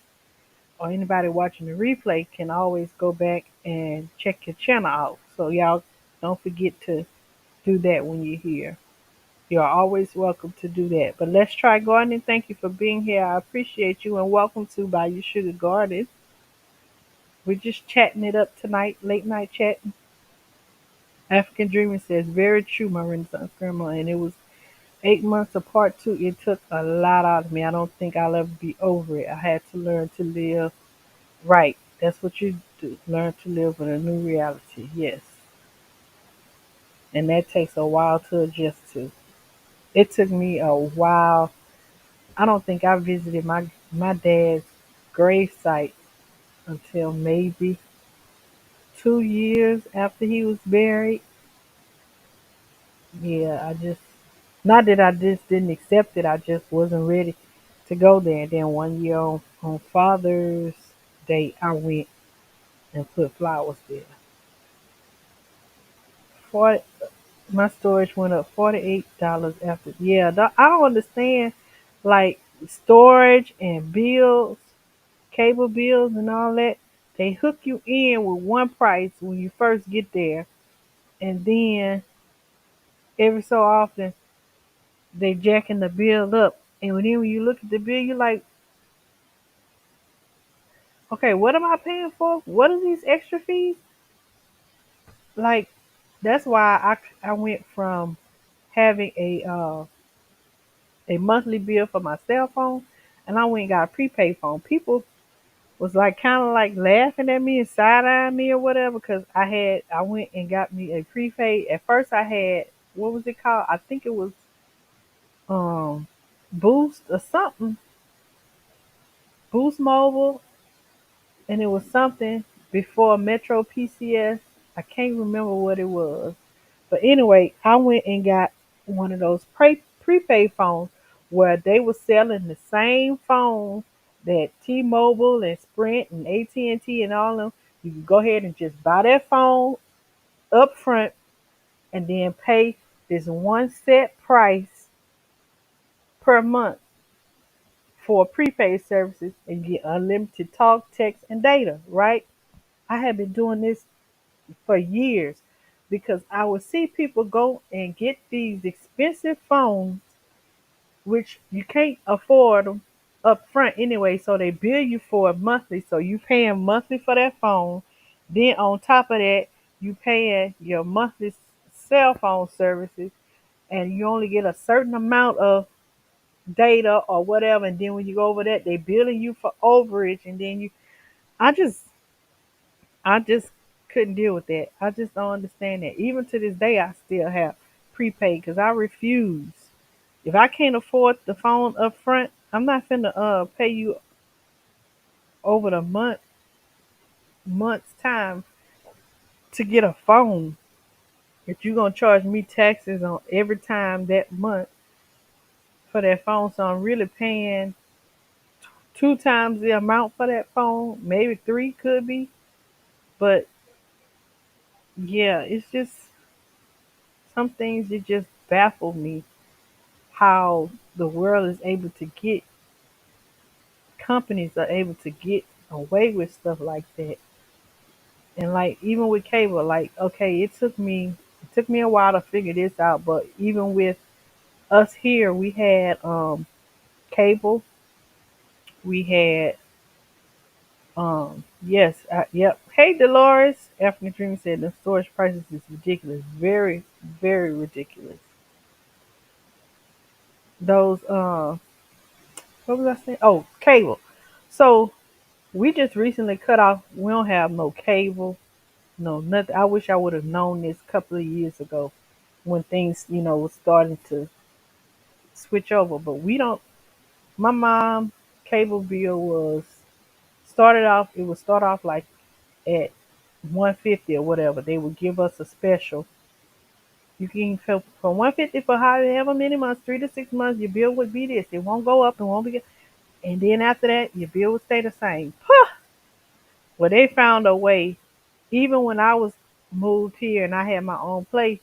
or anybody watching the replay can always go back and check your channel out. So y'all don't forget to do that when you're here. You're always welcome to do that. But let's try gardening. Thank you for being here. I appreciate you, and welcome to By Your Sugar Garden. We're just chatting it up tonight, late night chatting. African Dreaming says, very true, my Renaissance grandma. And it was 8 months apart too. It took a lot out of me. I don't think I'll ever be over it. I had to learn to live right. That's what you do. Learn to live with a new reality. Yes. And that takes a while to adjust to. It took me a while. I don't think I visited my dad's grave site until maybe 2 years after he was buried. Yeah, I just, not that I just didn't accept it, I just wasn't ready to go there. And then one year on Father's Day, I went and put flowers there. 40, my storage went up $48 after. Yeah, I don't understand, like storage and bills, cable bills and all that. They hook you in with one price when you first get there, and then every so often they jacking the bill up. And then when you look at the bill, you're like, okay, what am I paying for? What are these extra fees? Like, that's why I went from having a monthly bill for my cell phone, and I went and got a prepaid phone. People was like kind of like laughing at me and side eyeing me or whatever, because I went and got me a prepaid. At first I had, what was it called? I think it was um Boost or something, Boost Mobile, and it was something before Metro PCS. I can't remember what it was. But anyway, I went and got one of those prepaid phones where they were selling the same phone that T-Mobile and Sprint and AT&T and T and all of them. You can go ahead and just buy that phone up front and then pay this one set price per month for prepaid services and get unlimited talk, text, and data, right? I have been doing this for years because I would see people go and get these expensive phones, which you can't afford them up front anyway. So they bill you for it monthly. So you paying monthly for that phone. Then on top of that, you paying your monthly cell phone services, and you only get a certain amount of data or whatever. And then when you go over that, they billing you for overage, and then I just I just couldn't deal with that. I just don't understand that. Even to this day, I still have prepaid because I refuse. If I can't afford the phone up front, I'm not finna pay you over the month's time to get a phone. If you're gonna charge me taxes on every time that month for that phone, so I'm really paying two times the amount for that phone, maybe three could be. But yeah, it's just some things that just baffle me, how the world is able to get, companies are able to get away with stuff like that. And like even with cable, like okay, it took me a while to figure this out, but even with us here, we had cable, we had yes, yep. Hey Dolores, African Dream said the storage prices is ridiculous, very very ridiculous. Those what was I saying? Oh, cable. So we just recently cut off. We don't have no cable, no nothing. I wish I would have known this a couple of years ago when things, was starting to switch over. But we don't. My mom cable bill was started off. It would start off like at 150 or whatever. They would give us a special, You can for 150 for however many months, 3 to 6 months, your bill would be this. It won't go up, it won't be, and then after that, your bill would stay the same. Well, they found a way. Even when I was moved here and I had my own place,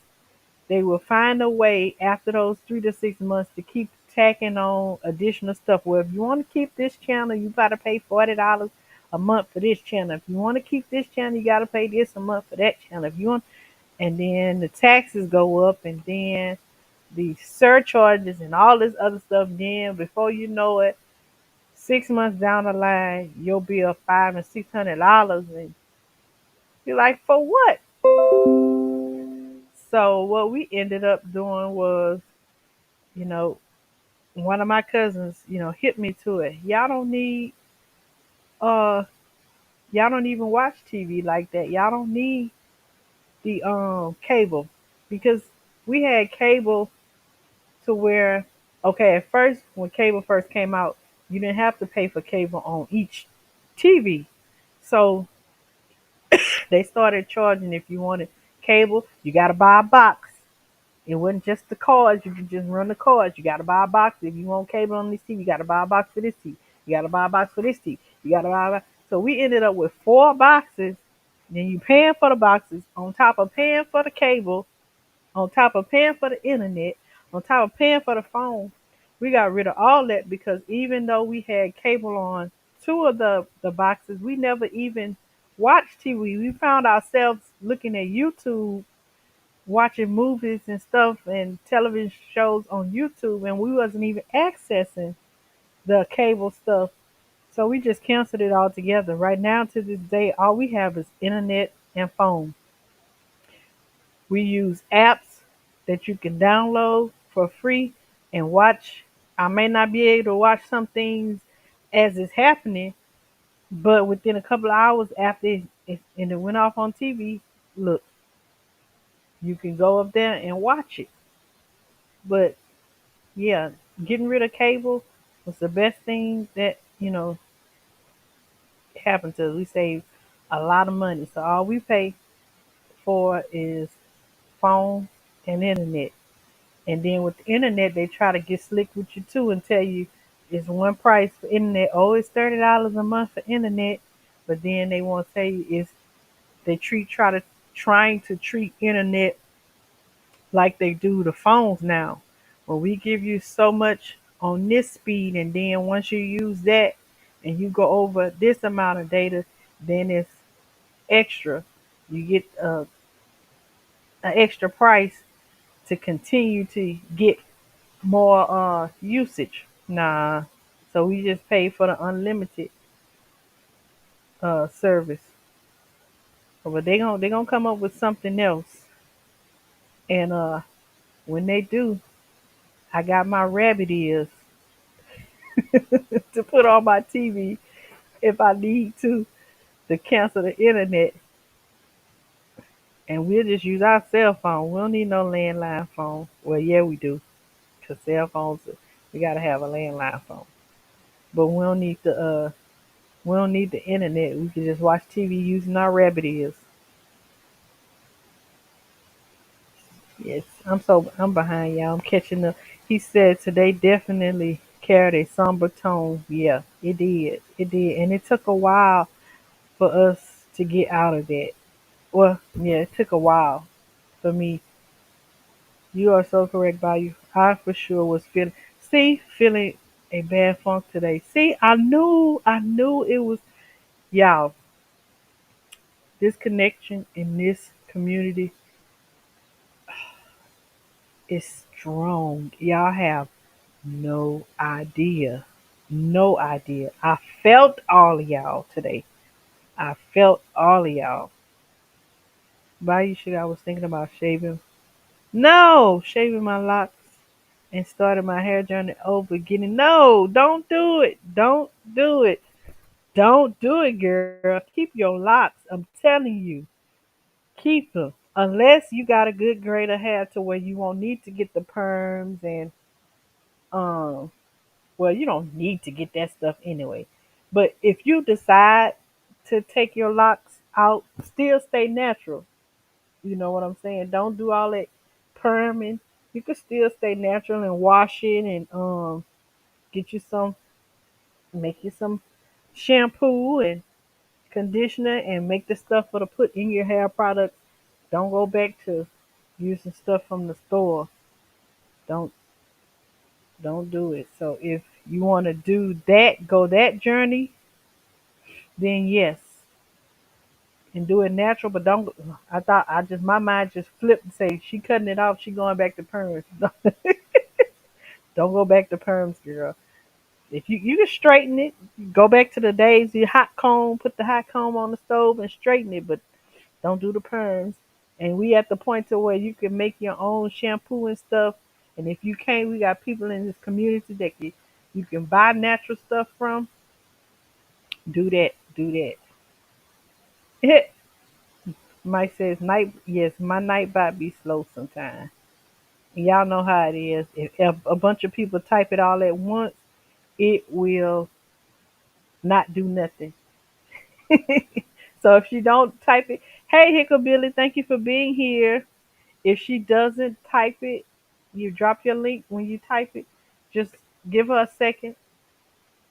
they will find a way after those 3 to 6 months to keep tacking on additional stuff. Well, if you want to keep this channel, you got to pay $40 a month for this channel. If you want to keep this channel, you got to pay this a month for that channel. If you want, and then the taxes go up, and then the surcharges and all this other stuff. Then before you know it, 6 months down the line, you'll be a $500 and $600, and you're like, for what? So what we ended up doing was, you know, one of my cousins, hit me to it. Uh y'all don't even watch TV like that. Y'all don't need the cable, because we had cable to where, okay, at first when cable first came out, you didn't have to pay for cable on each TV. So they started charging. If you wanted cable, you got to buy a box. It wasn't just the cards. You could just run the cards. You got to buy a box. If you want cable on this TV, you got to buy a box for this TV. You got to buy a box for this TV. You got to buy a box. So we ended up with 4 boxes. Then you paying for the boxes on top of paying for the cable, on top of paying for the internet, on top of paying for the phone. We got rid of all that because even though we had cable on 2 of the boxes, we never even watched TV. We found ourselves looking at YouTube, watching movies and stuff and television shows on YouTube, and we wasn't even accessing the cable stuff. So we just canceled it altogether. Right now, to this day, all we have is internet and phone. We use apps that you can download for free and watch. I may not be able to watch some things as it's happening, but within a couple of hours after and it went off on TV, look, you can go up there and watch it. But yeah, getting rid of cable was the best thing that, happened to us. We saved a lot of money. So all we pay for is phone and internet. And then with the internet, they try to get slick with you too and tell you it's one price for internet. Oh, it's $30 a month for internet. But then they won't tell you it's they trying to treat internet like they do the phones now. Well, we give you so much on this speed, and then once you use that and you go over this amount of data, then it's extra. You get an extra price to continue to get more usage. Nah, so we just pay for the unlimited service. But they gonna come up with something else, and when they do, I got my rabbit ears to put on my TV if I need to cancel the internet, and we'll just use our cell phone. We don't need no landline phone. Well, yeah, we do, because cell phones, we gotta have a landline phone. But we don't need the internet. We can just watch TV using our rabbit ears. Yes, I'm behind y'all. I'm catching up. He said today definitely carried a somber tone. Yeah, it did. It did, and it took a while for us to get out of that. Well, yeah, it took a while for me. You are so correct, Bayou. I for sure was feeling a bad funk today. See, I knew it was y'all. This connection in this community is strong. Y'all have no idea. No idea. I felt all of y'all today. I felt all of y'all. Bayou Sugar, I was thinking about shaving. No, shaving my locks and started my hair journey over getting. No, don't do it. Don't do it. Don't do it, girl. Keep your locks. I'm telling you. Keep them. Unless you got a good grade of hair to where you won't need to get the perms and um well, you don't need to get that stuff anyway. But if you decide to take your locks out, still stay natural. You know what I'm saying? Don't do all that. perming. You can still stay natural and wash it and get you some, make you some shampoo and conditioner and make the stuff for to put in your hair products. Don't go back to using stuff from the store. Don't don't do it. So if you want to do that, go that journey, then yes, and do it natural. But don't. I thought I just my mind just flipped and say she cutting it off. She going back to perms. Don't go back to perms, girl. If you can straighten it, go back to the days you hot comb, put the hot comb on the stove and straighten it, but don't do the perms. And we at the point to where you can make your own shampoo and stuff. And if you can't, we got people in this community that you can buy natural stuff from. Do that. Do that. Mike says night. Yes, my night bot be slow sometimes. Y'all know how it is. If a bunch of people type it all at once, it will not do nothing. So if she don't type it, hey Hickabilly, thank you for being here. If she doesn't type it, you drop your link when you type it. Just give her a second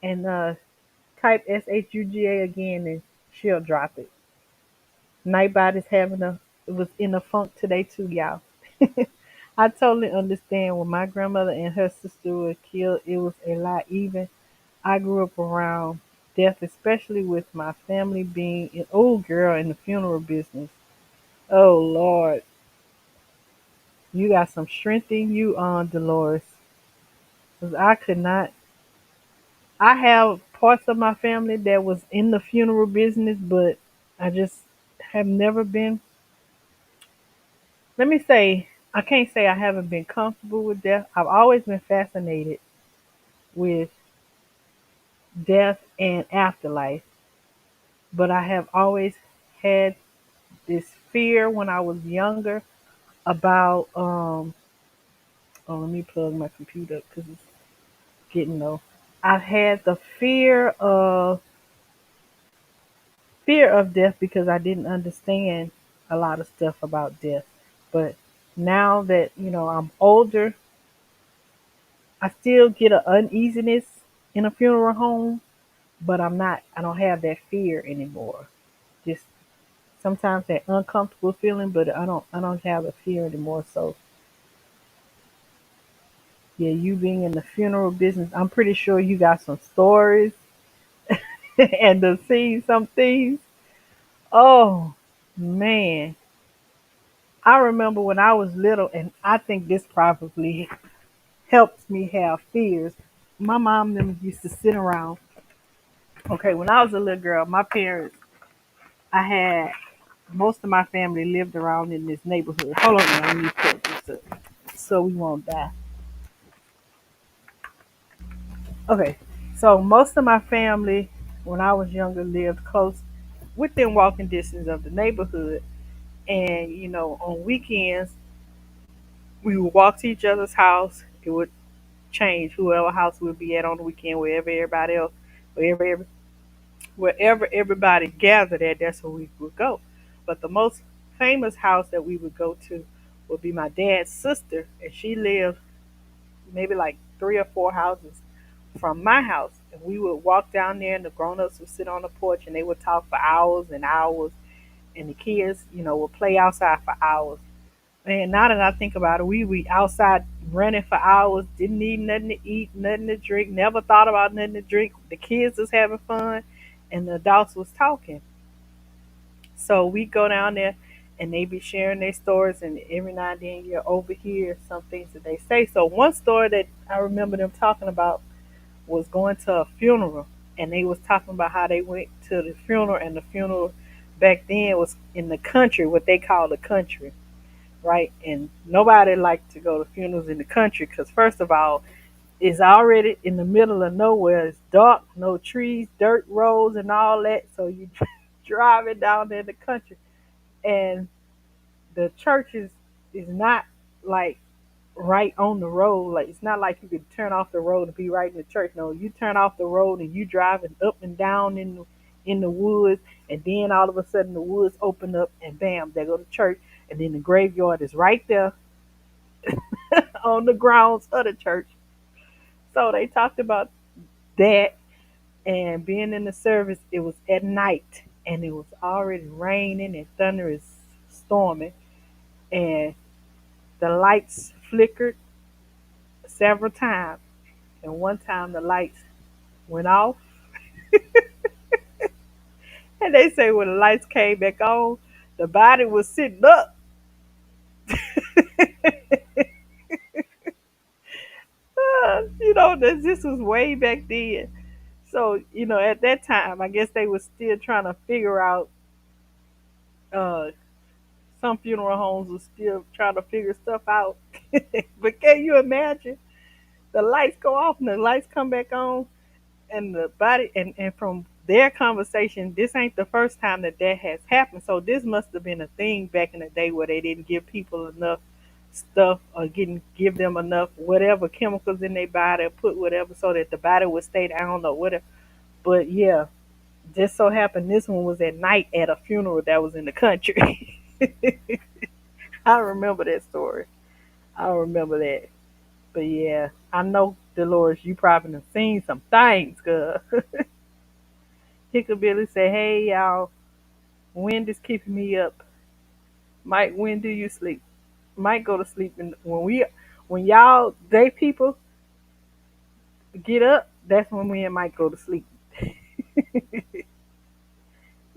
and type SHUGA again, and she'll drop it. Nightbot is having a it was in a funk today too, y'all. I totally understand when my grandmother and her sister were killed. It was a lot. Even I grew up around death, especially with my family being an old girl in the funeral business. Oh Lord, you got some strength in you on Dolores. 'Cause I could not. I have parts of my family that was in the funeral business, but I just have never been. Let me say, I can't say I haven't been comfortable with death. I've always been fascinated with death and afterlife, but I have always had this fear when I was younger about. Oh, let me plug my computer up because it's getting low. I've had the fear of death because I didn't understand a lot of stuff about death. But now that I'm older, I still get an uneasiness in a funeral home, but I don't have that fear anymore. Just sometimes that uncomfortable feeling, but I don't have a fear anymore. So yeah, you being in the funeral business, I'm pretty sure you got some stories and to see some things. Oh man, I remember when I was little, and I think this probably helps me have fears. My mom and them used to sit around. Okay, when I was a little girl, my parents, I had most of my family lived around in this neighborhood. Hold on, let me put this up so we won't die. Okay, so most of my family, when I was younger, lived close, within walking distance of the neighborhood. And on weekends, we would walk to each other's house. It would change whoever house we'd be at on the weekend, wherever everybody else, wherever wherever everybody gathered at, that's where we would go. But the most famous house that we would go to would be my dad's sister, and she lived maybe like 3 or 4 houses from my house. And we would walk down there, and the grown-ups would sit on the porch, and they would talk for hours and hours, and the kids, would play outside for hours. And now that I think about it, we outside running for hours, didn't need nothing to eat, nothing to drink, never thought about nothing to drink. The kids was having fun, and the adults was talking. So we go down there, and they be sharing their stories, and every now and then you overhear some things that they say. So one story that I remember them talking about was going to a funeral, and they was talking about how they went to the funeral, and the funeral back then was in the country, what they call the country, right? And nobody liked to go to funerals in the country because, first of all, it's already in the middle of nowhere. It's dark, no trees, dirt roads, and all that. So you driving down there in the country, and the church is not like right on the road. Like it's not like you could turn off the road and be right in the church. No, you turn off the road and you driving up and down in the woods, and then all of a sudden the woods open up and bam, there go the church, and then the graveyard is right there, on the grounds of the church. So they talked about that and being in the service. It was at night and it was already raining and thunder is storming, and the lights flickered several times. And one time the lights went off, and they say when the lights came back on, the body was sitting up. This was way back then. So, at that time, I guess they were still trying to figure out. Uh, some funeral homes were still trying to figure stuff out. But can you imagine the lights go off and the lights come back on, and the body and from their conversation, this ain't the first time that has happened. So this must have been a thing back in the day where they didn't give people enough stuff or give them enough whatever chemicals in their body or put whatever so that the body would stay down or whatever. But yeah, just so happened this one was at night at a funeral that was in the country. I remember that story. I remember that. But yeah, I know, Dolores, you probably have seen some things, cuz. Hickabilly say, hey y'all, wind is keeping me up. Mike, when do you sleep? Mike go to sleep, and when y'all day people get up, that's when we and Mike go to sleep.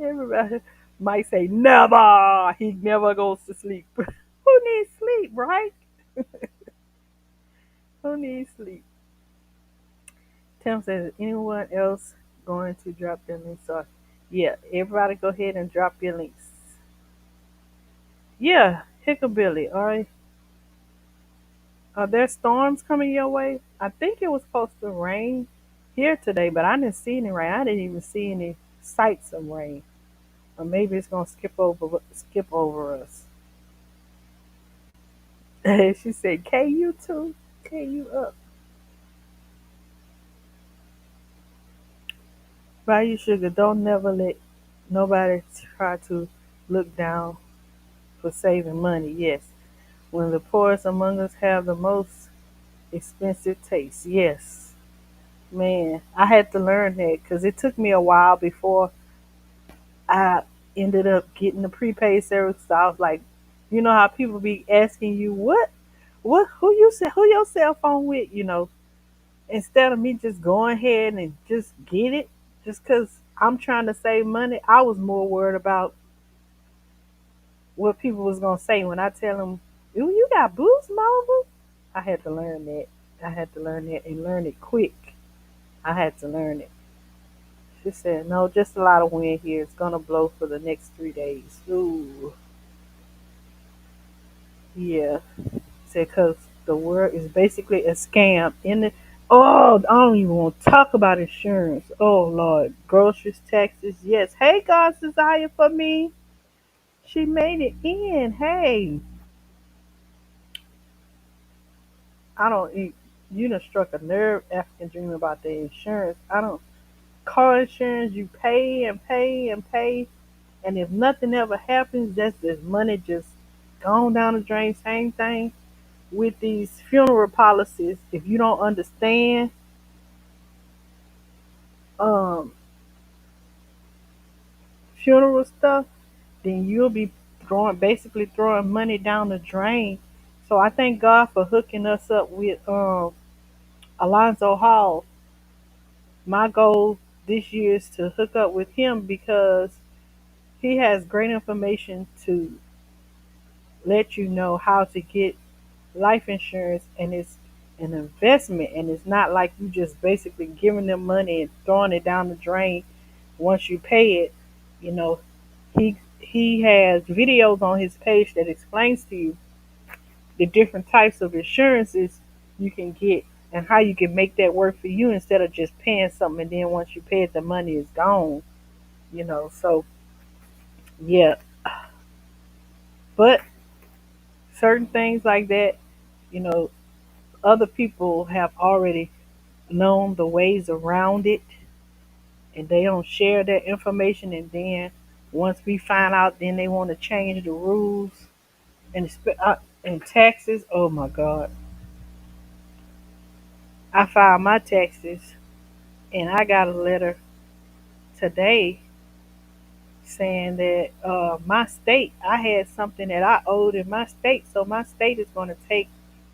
Everybody Mike say never. He never goes to sleep. Who needs sleep, right? Who needs sleep? Tim says, anyone else going to drop their links? Or yeah, everybody go ahead and drop your links. Yeah, Hickabilly. All right. Are there storms coming your way? I think it was supposed to rain here today, but I didn't see any rain. I didn't even see any sights of rain. Or maybe it's gonna skip over us. She said, "KU too, KU up." Buy you sugar. Don't never let nobody try to look down for saving money. Yes, when the poorest among us have the most expensive taste. Yes, man, I had to learn that because it took me a while before I ended up getting the prepaid service. So I was like, you know how people be asking you who your cell phone with, instead of me just going ahead and just get it, just because I'm trying to save money. I was more worried about what people was gonna say when I tell them, "Ooh, you got Boost Mobile." I had to learn that. I had to learn that and learn it quick. I had to learn it. She said, "No, just a lot of wind here. It's gonna blow for the next 3 days." Ooh, yeah. Said, "Cause the world is basically a scam." Oh, I don't even want to talk about insurance. Oh Lord, groceries, taxes. Yes. Hey, God's desire for me. She made it in. Hey, I don't. You done struck a nerve, African dream about the insurance. I don't. Car insurance, you pay and pay and pay, and if nothing ever happens, that's just money just gone down the drain. Same thing with these funeral policies. If you don't understand um, funeral stuff, then you'll be basically throwing money down the drain. So I thank God for hooking us up with Alonzo Hall. My goal this year is to hook up with him because he has great information to let you know how to get life insurance, and it's an investment, and it's not like you just basically giving them money and throwing it down the drain once you pay it. You know, he has videos on his page that explains to you the different types of insurances you can get and how you can make that work for you instead of just paying something and then once you pay it the money is gone. So yeah, but certain things like that, you know other people have already known the ways around it, and they don't share that information, and then once we find out, then they want to change the rules and taxes. Oh my God, I filed my taxes and I got a letter today saying that my state, I had something that I owed in my state, so my state is going to take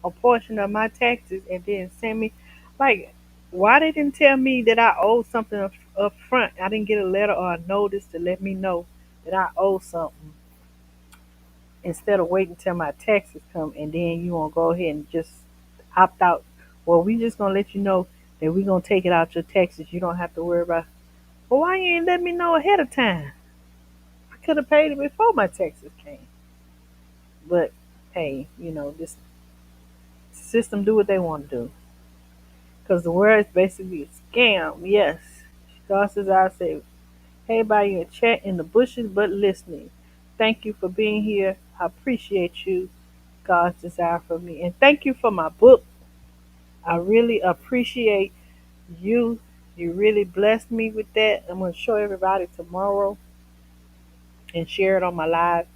a portion of my taxes and then send me. Like, why they didn't tell me that I owed something up front? I didn't get a letter or a notice to let me know that I owe something instead of waiting till my taxes come and then you want to go ahead and just opt out. Well, we just going to let you know that we're going to take it out your taxes. You don't have to worry about. Well, why you ain't let me know ahead of time? I could have paid it before my taxes came. But hey, this system do what they want to do. Because the world is basically a scam. Yes. God says, I say, hey, by your chat in the bushes, but listening. Thank you for being here. I appreciate you. God's desire for me. And thank you for my book. I really appreciate you. You really blessed me with that. I'm going to show everybody tomorrow and share it on my live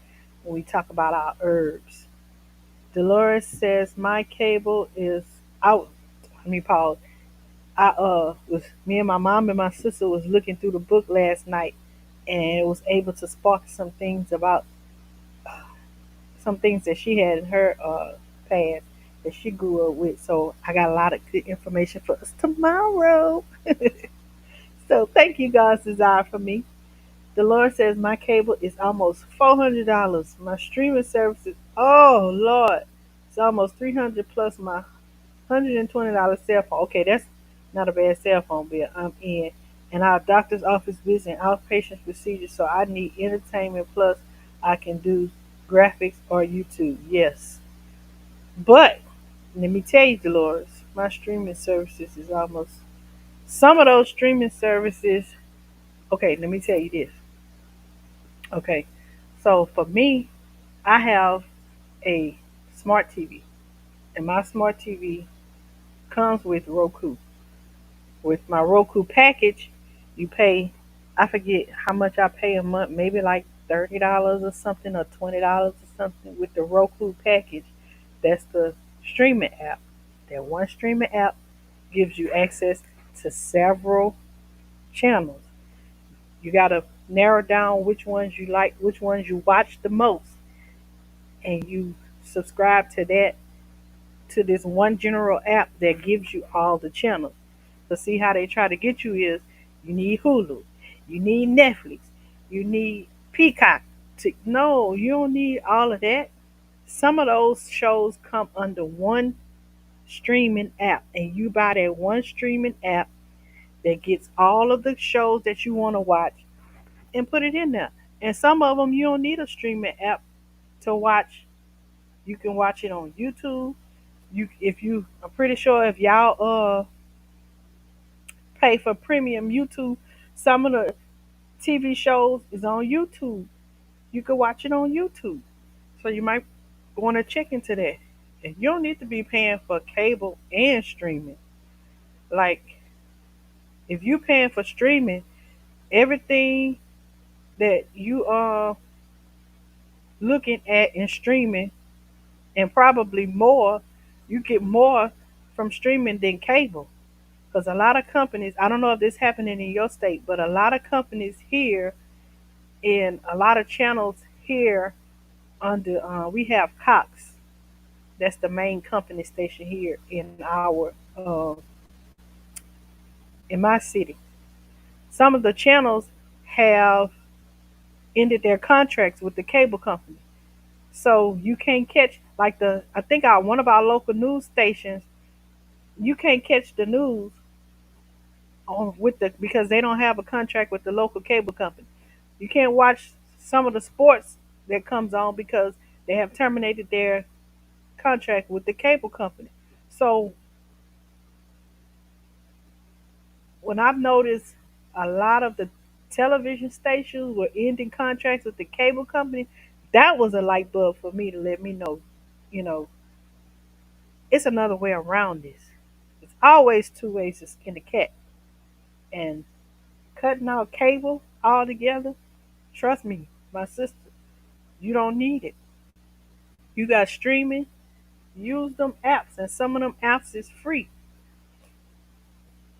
when we talk about our herbs. Dolores says my cable is out. Let me pause. I was me and my mom and my sister was looking through the book last night and was able to spark some things about some things that she had in her past that she grew up with. So I got a lot of good information for us tomorrow. So thank you God's desire for me. The Lord says my cable is almost $400. My streaming services, oh Lord, it's almost 300 plus my $120 cell phone. Okay, that's not a bad cell phone bill. I'm in. And our doctor's office visit and outpatient procedures. So I need entertainment plus I can do graphics or YouTube. Yes. But let me tell you, Dolores, my streaming services is almost some of those streaming services. Okay, let me tell you this. Okay. So for me, I have a smart TV. And my smart TV comes with Roku. With my Roku package, you pay, I forget how much I pay a month, maybe like $30 or something, or $20 or something with the Roku package. That's the streaming app. That one streaming app gives you access to several channels. You got to narrow down which ones you like, which ones you watch the most, and you subscribe to this one general app that gives you all the channels. But see how they try to get you is you need Hulu, you need Netflix, you need Peacock. No, you don't need all of that. Some of those shows come under one streaming app, and you buy that one streaming app that gets all of the shows that you want to watch and put it in there. And some of them you don't need a streaming app to watch. You can watch it on YouTube. I'm pretty sure if y'all pay for premium YouTube, some of the TV shows is on YouTube. You can watch it on YouTube. So you might want to check into that. And you don't need to be paying for cable and streaming. Like if you paying for streaming, everything that you are looking at in streaming and probably more, you get more from streaming than cable. Because a lot of companies, I don't know if this happening in your state, but a lot of companies here and a lot of channels here under we have Cox. That's the main company station here in my city. Some of the channels have ended their contracts with the cable company, so you can't catch like the I think our one of our local news stations. You can't catch the news on with the because they don't have a contract with the local cable company. You can't watch some of the sports that comes on because they have terminated their contract with the cable company. So when I've noticed a lot of the television stations were ending contracts with the cable company, that was a light bulb for me to let me know, you know, it's another way around this. It's always two ways to skin a cat. And cutting out cable altogether, trust me, my sister, you don't need it. You got streaming, use them apps, and some of them apps is free.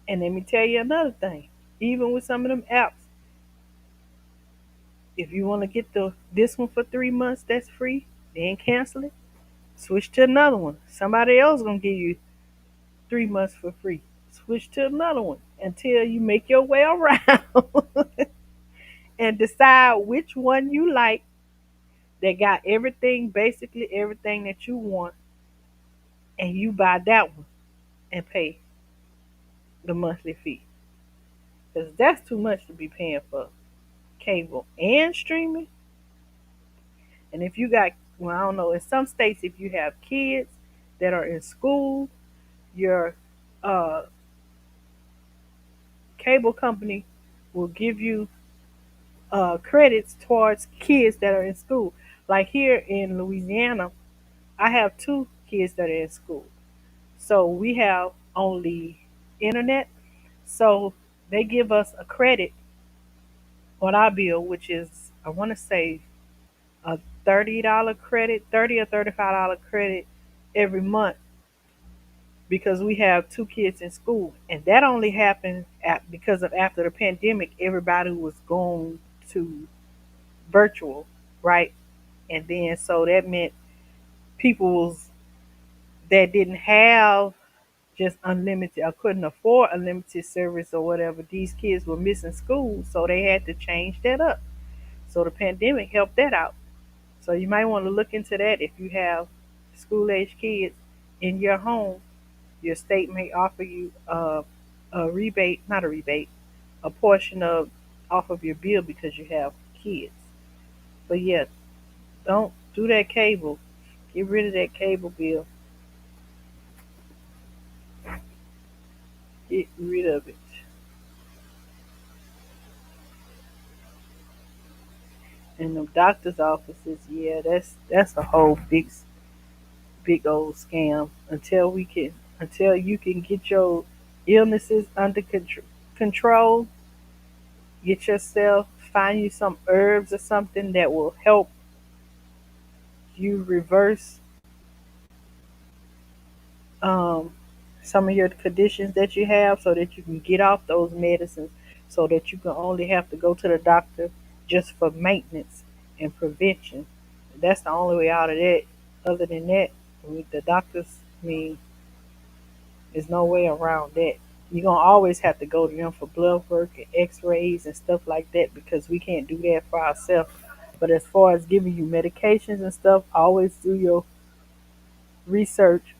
And let me tell you another thing. Even with some of them apps, if you want to get the this one for 3 months, that's free. Then cancel it. Switch to another one. Somebody else gonna give you 3 months for free. Switch to another one until you make your way around and decide which one you like that got everything, basically everything that you want, and you buy that one and pay the monthly fee. Because that's too much to be paying for cable and streaming. And if you got, well, I don't know, in some states, if you have kids that are in school, your uh, cable company will give you credits towards kids that are in school. Like here in Louisiana, I have two kids that are in school. So we have only internet. So they give us a credit on our bill, which is, I want to say, a $30 credit, 30 or $35 credit every month because we have two kids in school. And that only happened because of after the pandemic, everybody was going to virtual, right? And then so that meant people that didn't have just unlimited or couldn't afford unlimited service or whatever, these kids were missing school, so they had to change that up. So the pandemic helped that out. So you might want to look into that if you have school age kids in your home. Your state may offer you a rebate, not a rebate, a portion of off of your bill because you have kids. But yeah, don't do that cable. Get rid of that cable bill. Get rid of it. And the doctor's offices, yeah, that's a whole big old scam. Until you can get your illnesses under control, get yourself find you some herbs or something that will help you reverse um, some of your conditions that you have, so that you can get off those medicines, so that you can only have to go to the doctor just for maintenance and prevention. That's the only way out of that. Other than that, with the doctors, I mean, there's no way around that. You're gonna always have to go to them for blood work and X-rays and stuff like that because we can't do that for ourselves. But as far as giving you medications and stuff, always do your research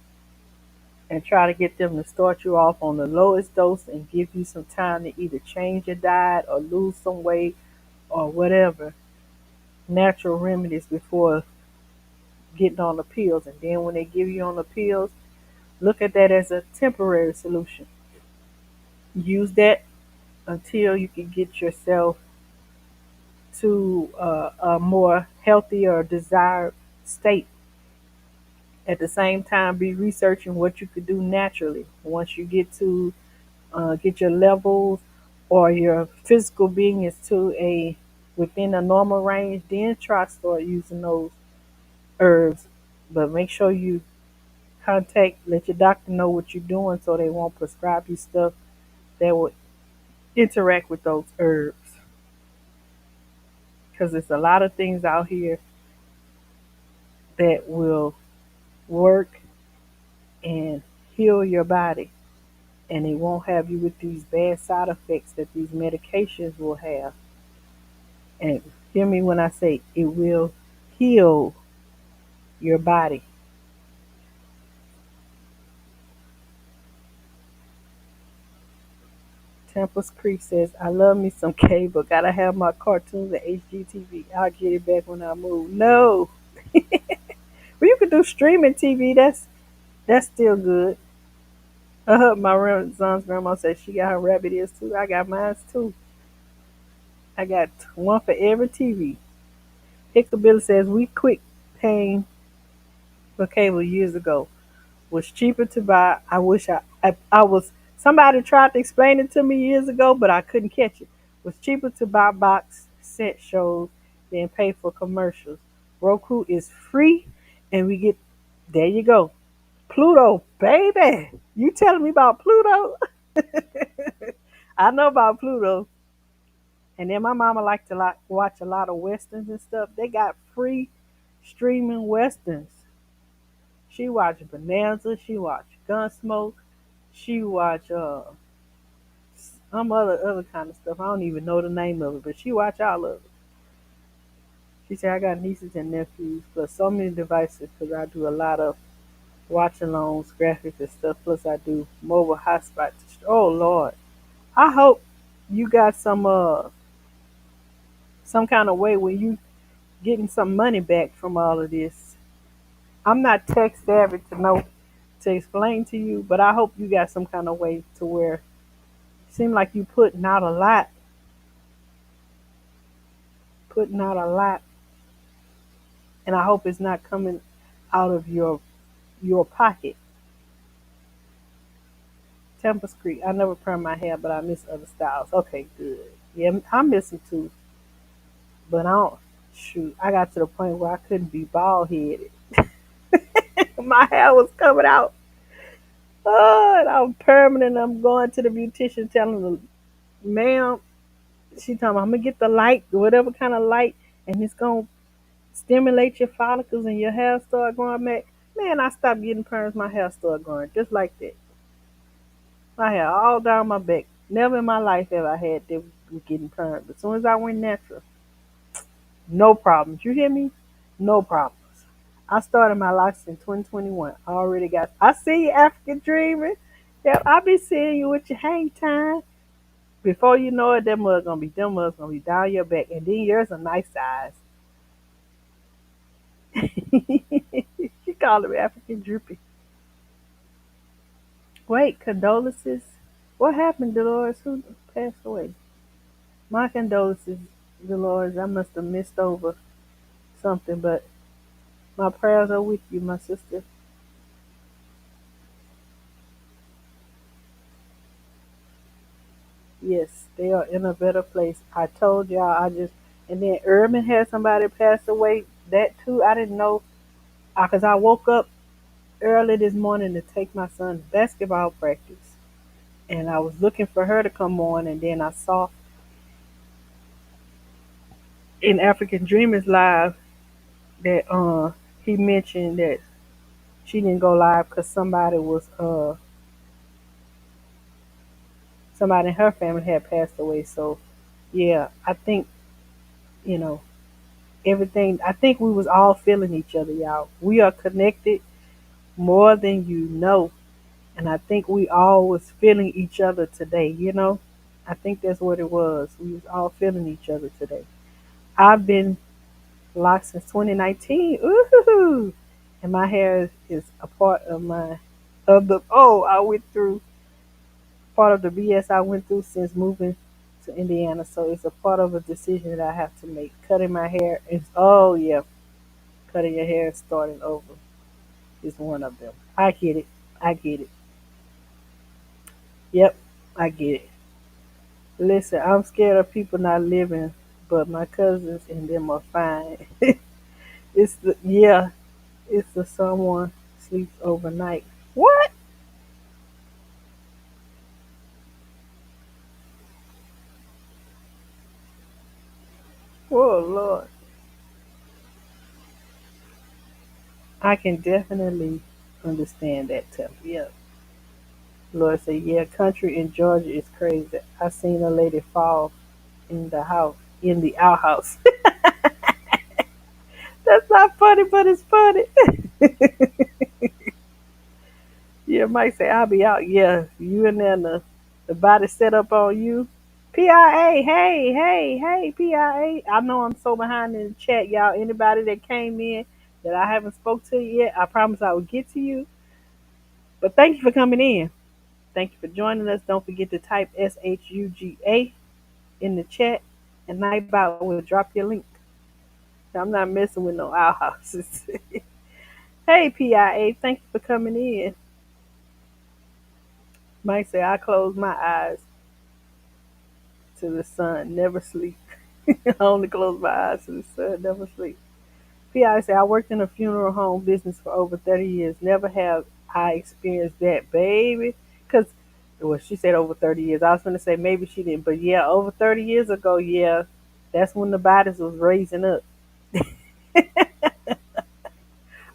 and try to get them to start you off on the lowest dose and give you some time to either change your diet or lose some weight or whatever natural remedies before getting on the pills. And then when they give you on the pills, look at that as a temporary solution. Use that until you can get yourself to a more healthy or desired state. At the same time, be researching what you could do naturally once you get your levels or your physical being is to a within a normal range. Then try to start using those herbs, but make sure you let your doctor know what you're doing so they won't prescribe you stuff that will interact with those herbs. Because there's a lot of things out here that will work and heal your body, and it won't have you with these bad side effects that these medications will have. And hear me when I say it will heal your body. Tempest Creek says, I love me some cable. Gotta have my cartoons and HGTV. I'll get it back when I move. No. Well, you could do streaming TV. That's still good. My son's grandma said she got her rabbit ears too. I got mine too. I got one for every TV. Hickabilly says, we quit paying for cable years ago. Was cheaper to buy. I wish I was. Somebody tried to explain it to me years ago, but I couldn't catch it. Was cheaper to buy box set shows than pay for commercials. Roku is free, and we get there. You go, Pluto, baby. You telling me about Pluto? I know about Pluto. And then my mama liked to watch a lot of westerns and stuff. They got free streaming westerns. She watched Bonanza. She watched Gunsmoke. She watched some other kind of stuff. I don't even know the name of it, but she watched all of it. She said I got nieces and nephews plus so many devices because I do a lot of watch alongs, graphics and stuff. Plus I do mobile hotspots. Oh Lord, I hope you got some kind of way where you getting some money back from all of this. I'm not tech savvy to know to explain to you, but I hope you got some kind of way to where it seem like you putting out a lot, and I hope it's not coming out of your pocket. Tempest Creek. I never perm my hair, but I miss other styles. Okay, good. Yeah, I miss them too, but I don't. Shoot, I got to the point where I couldn't be bald headed. My hair was coming out. Oh, and I'm permanent. I'm going to the beautician telling her, ma'am, she told me I'm gonna get the light, whatever kind of light, and it's gonna stimulate your follicles and your hair start growing back. Man, I stopped getting perms, my hair started growing just like that. My hair all down my back. Never in my life have I had that with getting perms. As soon as I went natural, no problems. You hear me? No problems. I started my locks in 2021. I already got. I see you, African dreaming. Yep, I be seeing you with your hang time. Before you know it, them mugs gonna be down your back, and then yours a nice size. She called me African droopy. Wait, condolences. What happened, Dolores? Who passed away? My condolences, Dolores. I must have missed over something, but my prayers are with you, my sister. Yes, they are in a better place. I told y'all. And then Urban had somebody pass away. That too, I didn't know because I woke up early this morning to take my son's basketball practice, and I was looking for her to come on, and then I saw in African Dreamers Live that he mentioned that she didn't go live because somebody in her family had passed away. So yeah, I think you know everything. I think we was all feeling each other, y'all. We are connected more than you know, and I think we all was feeling each other today. I think that's what it was. We was all feeling each other today. I've been locked since 2019. Ooh, and my hair is a part of my of the. Oh, I went through part of the BS I went through since moving to Indiana. So it's a part of a decision that I have to make. Cutting my hair is, oh yeah, cutting your hair and starting over is one of them. I get it. I get it. Yep, I get it. Listen, I'm scared of people not living, but my cousins and them are fine. Yeah, it's the someone sleeps overnight. What? Oh Lord. I can definitely understand that too. Yeah. Lord said, yeah, country in Georgia is crazy. I seen a lady fall in the house, in the outhouse. That's not funny, but it's funny. Yeah, Mike say, I'll be out. Yeah, you and then the body set up on you. PIA, hey, PIA. I know I'm so behind in the chat, y'all. Anybody that came in that I haven't spoke to yet, I promise I will get to you. But thank you for coming in. Thank you for joining us. Don't forget to type SHUGA in the chat, and Nightbot will drop your link. I'm not messing with no outhouses. Hey, PIA, thank you for coming in. Mike say, I close my eyes to the sun, never sleep. I only close my eyes to the sun, never sleep. PI say, I worked in a funeral home business for over 30 years. Never have I experienced that, baby. Because Well, she said over 30 years. I was going to say maybe she didn't, but yeah, over 30 years ago, yeah, that's when the bodies was raising up.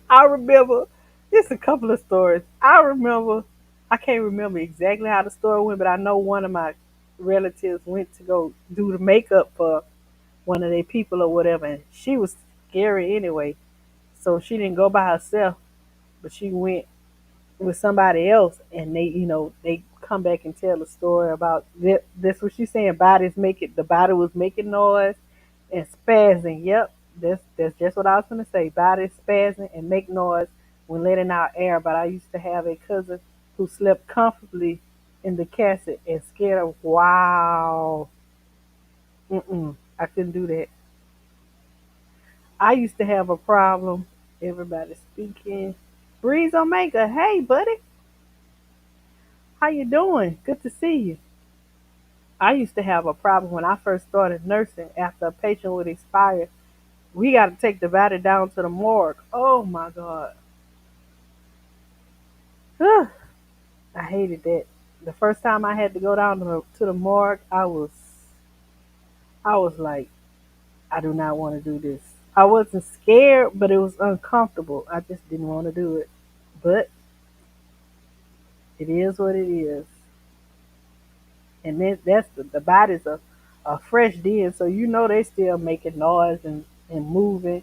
I remember, just a couple of stories. I can't remember exactly how the story went, but I know one of my relatives went to go do the makeup for one of their people or whatever, and she was scary anyway. So she didn't go by herself, but she went with somebody else, and they come back and tell the story about that. That's what she's saying. The body was making noise and spazzing. Yep, that's just what I was gonna say. Body spazzing and make noise when letting out air. But I used to have a cousin who slept comfortably in the casket and scared her. Wow, I couldn't do that. I used to have a problem. Everybody speaking. Breeze Omega, hey buddy, how you doing? Good to see you. I used to have a problem when I first started nursing. After a patient would expire, we got to take the body down to the morgue. Oh my God, I hated that. The first time I had to go down to the morgue, I was like, I do not want to do this. I wasn't scared, but it was uncomfortable. I just didn't want to do it. But it is what it is. And then the bodies are fresh then, so they still making noise and moving,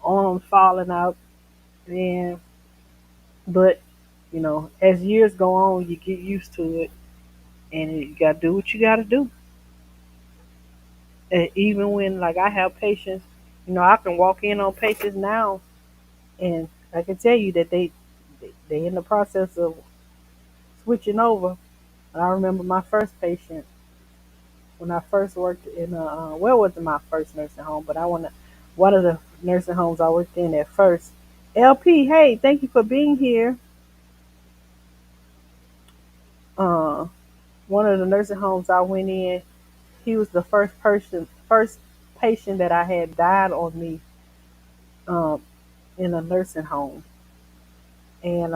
arms falling out. And but as years go on, you get used to it, and you gotta do what you gotta do. And even when like I have patients, I can walk in on patients now, and I can tell you that they in the process of switching over. I remember my first patient when I first worked in well, it wasn't my first nursing home, but I want to one of the nursing homes I worked in at first. LP, hey, thank you for being here. Uh, One of the nursing homes I went in, he was the first patient that I had died on me um, in a nursing home. And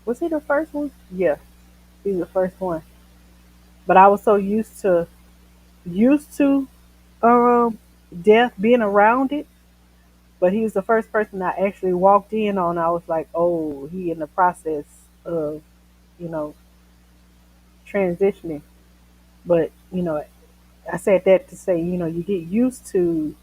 was he the first one? Yeah, he was the first one. But I was so used to um, death, being around it. But he was the first person I actually walked in on. I was like, oh, he in the process of, you know, transitioning. But, I said that to say, you get used to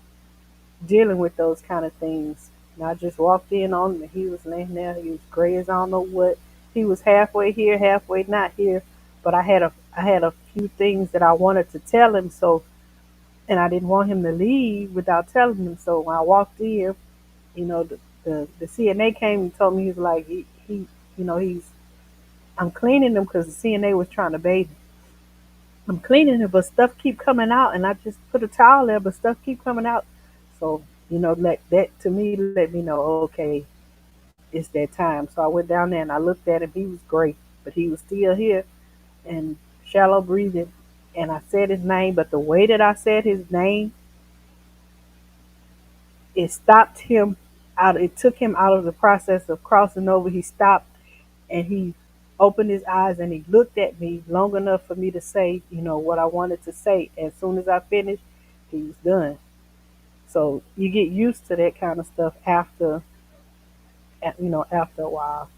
dealing with those kind of things. And I just walked in on him and he was laying there. He was gray as I don't know what. He was halfway here, halfway not here. But I had a few things that I wanted to tell him. So, and I didn't want him to leave without telling him. So when I walked in, the CNA came and told me, he was like, he's I'm cleaning him because the CNA was trying to bathe him. I'm cleaning him, but stuff keep coming out, and I just put a towel there, but stuff keep coming out. So like that to me let me know, okay, it's that time. So I went down there and I looked at him. He was great, but he was still here and shallow breathing. And I said his name, but the way that I said his name, it stopped him out. It took him out of the process of crossing over. He stopped and he opened his eyes and he looked at me long enough for me to say, what I wanted to say. As soon as I finished, he was done. So you get used to that kind of stuff after a while.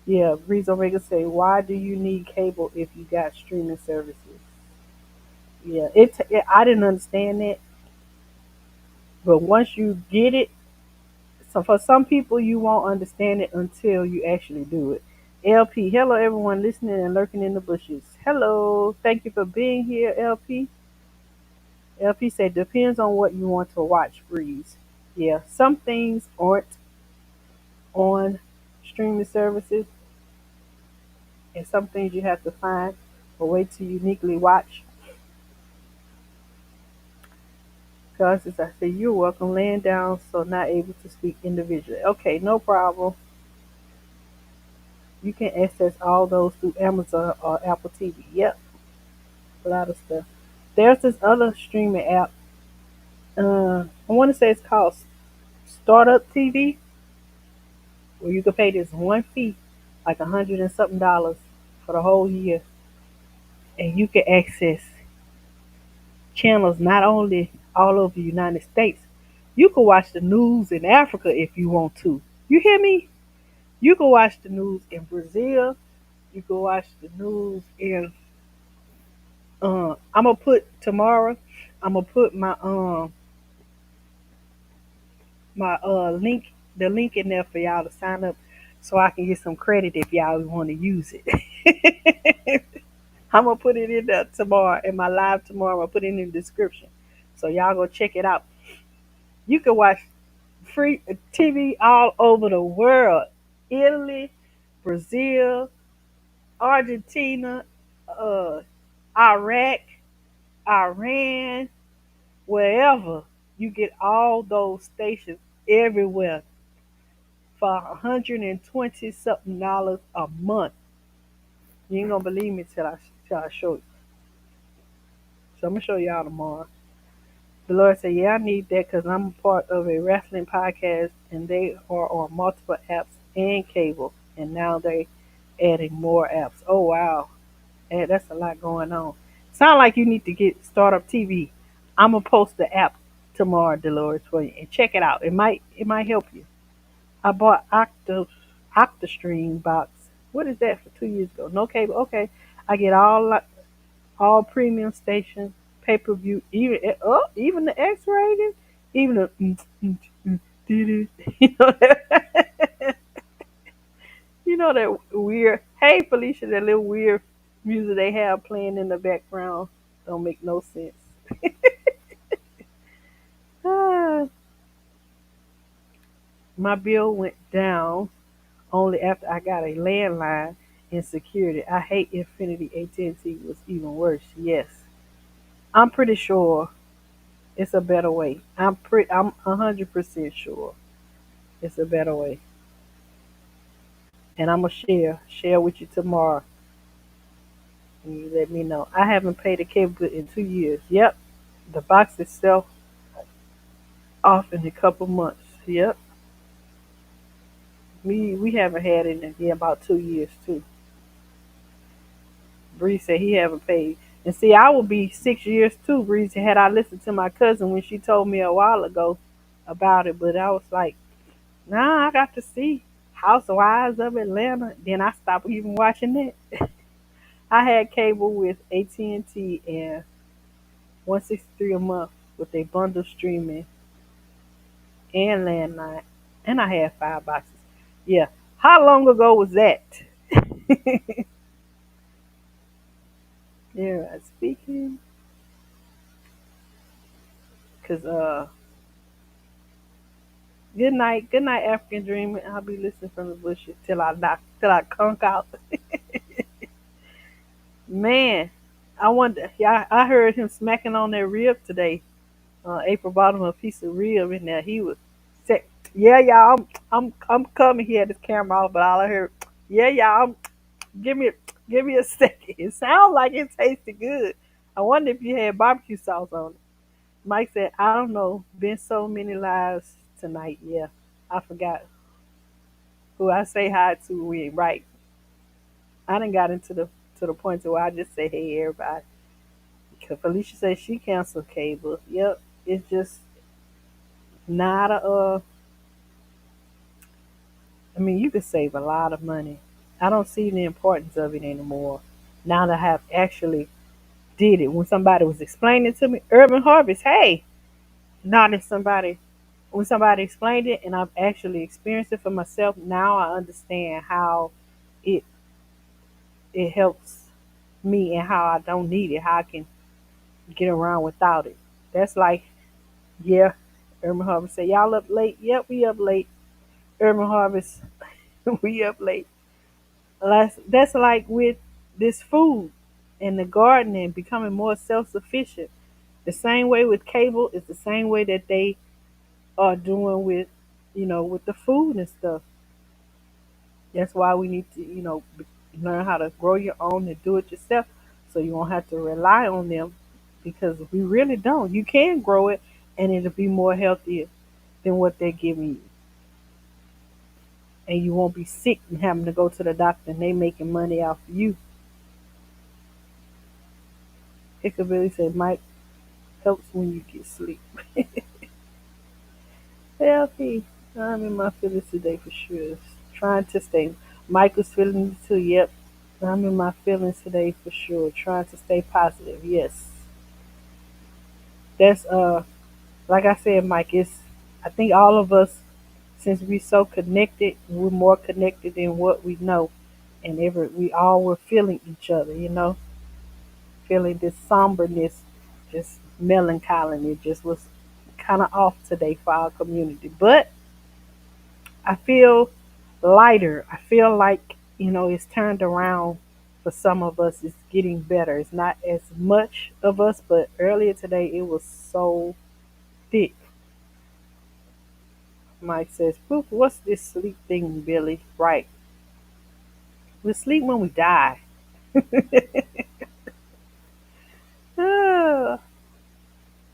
Yeah, Breeze Omega say, why do you need cable if you got streaming services? Yeah, I didn't understand that, but once you get it, so for some people you won't understand it until you actually do it. LP, hello everyone listening and lurking in the bushes. Hello, thank you for being here, LP. LP said depends on what you want to watch, Breeze. Yeah, some things aren't on streaming services, and some things you have to find a way to uniquely watch. Because as I say, you're welcome, laying down, so not able to speak individually. Okay, no problem. You can access all those through Amazon or Apple TV. Yep, a lot of stuff. There's this other streaming app. I want to say it's called Startup TV, where you can pay this one fee, like $100 and something. for the whole year, and you can access channels not only all over the United States. You can watch the news in Africa if you want to. You hear me? You can watch the news in Brazil. You can watch the news in. I'm gonna put tomorrow. I'm gonna put my link, the link in there for y'all to sign up, so I can get some credit if y'all want to use it. I'm gonna put it in there tomorrow in my live tomorrow. I'm gonna put it in the description, so y'all go check it out. You can watch free TV all over the world: Italy, Brazil, Argentina, uh, Iraq, Iran, wherever. You get all those stations everywhere for 120 something dollars a month. You ain't gonna believe me till I show you. So I'm gonna show y'all tomorrow. The Lord said, "Yeah, I need that because I'm a part of a wrestling podcast, and they are on multiple apps and cable, and now they adding more apps. Oh wow, that's a lot going on. Sound like you need to get Startup TV. I'm gonna post the app tomorrow, Dolores, for you, and check it out. It might help you. I bought OctaStream box. What is that for 2 years ago? No cable. Okay, I get all premium stations, pay per view, even the X rated, even the you know that, you know that weird. Hey Felicia, that little weird music they have playing in the background don't make no sense. Ah, my bill went down only after I got a landline and security. I hate Infinity. AT&T was even worse. Yes, I'm pretty sure it's a better way. I'm 100% sure it's a better way. And I'm gonna share with you tomorrow. And you let me know. I haven't paid a cable bill in 2 years. Yep, the box itself off in a couple months. Yep, we haven't had it in about 2 years too. Bree said he haven't paid. And see, I would be 6 years too, Breezy, had I listened to my cousin when she told me a while ago about it. But I was like, nah, I got to see Housewives of Atlanta. Then I stopped even watching it. I had cable with AT&T and 163 a month with a bundle streaming and landline, and I had 5 boxes. Yeah, how long ago was that? Yeah, speaking, cause good night, African Dream. I'll be listening from the bushes till I knock, till I conk out. Man, I wonder. Yeah, I heard him smacking on that rib today. April bought him a piece of rib in there. He was sick. Yeah, y'all, I'm coming. He had his camera off, but all I heard, yeah, y'all, give me give me a second. It sounds like it tasted good. I wonder if you had barbecue sauce on it. Mike said, I don't know. Been so many lives tonight. Yeah, I forgot who I say hi to. We ain't right. I done got into the point to where I just say hey everybody. Because Felicia said she canceled cable. Yep, it's just not a. I mean, you could save a lot of money. I don't see the importance of it anymore. Now that I have actually did it, when somebody was explaining to me, Urban Harvest, hey, not if somebody when somebody explained it and I've actually experienced it for myself, now I understand how it it helps me and how I don't need it, how I can get around without it. That's like, yeah, Urban Harvest say, y'all up late? Yep, we up late. Urban Harvest, we up late. That's like with this food and the gardening becoming more self sufficient. The same way with cable is the same way that they are doing with, with the food and stuff. That's why we need to, learn how to grow your own and do it yourself so you won't have to rely on them because we really don't. You can grow it and it'll be more healthier than what they're giving you. And you won't be sick and having to go to the doctor and they making money off of you. Billy said, Mike helps when you get sleep. Healthy. I'm in my feelings today for sure. Trying to stay. Mike was feeling it too. Yep. I'm in my feelings today for sure. Trying to stay positive. Yes. That's like I said, Mike, it's I think all of us, since we so connected, we're more connected than what we know. And we all were feeling each other, feeling this somberness, just melancholy. It just was kind of off today for our community. But I feel lighter. I feel like, it's turned around for some of us. It's getting better. It's not as much of us, but earlier today it was so thick. Mike says, "Poof, what's this sleep thing, Billy?" Right. We sleep when we die. Ah,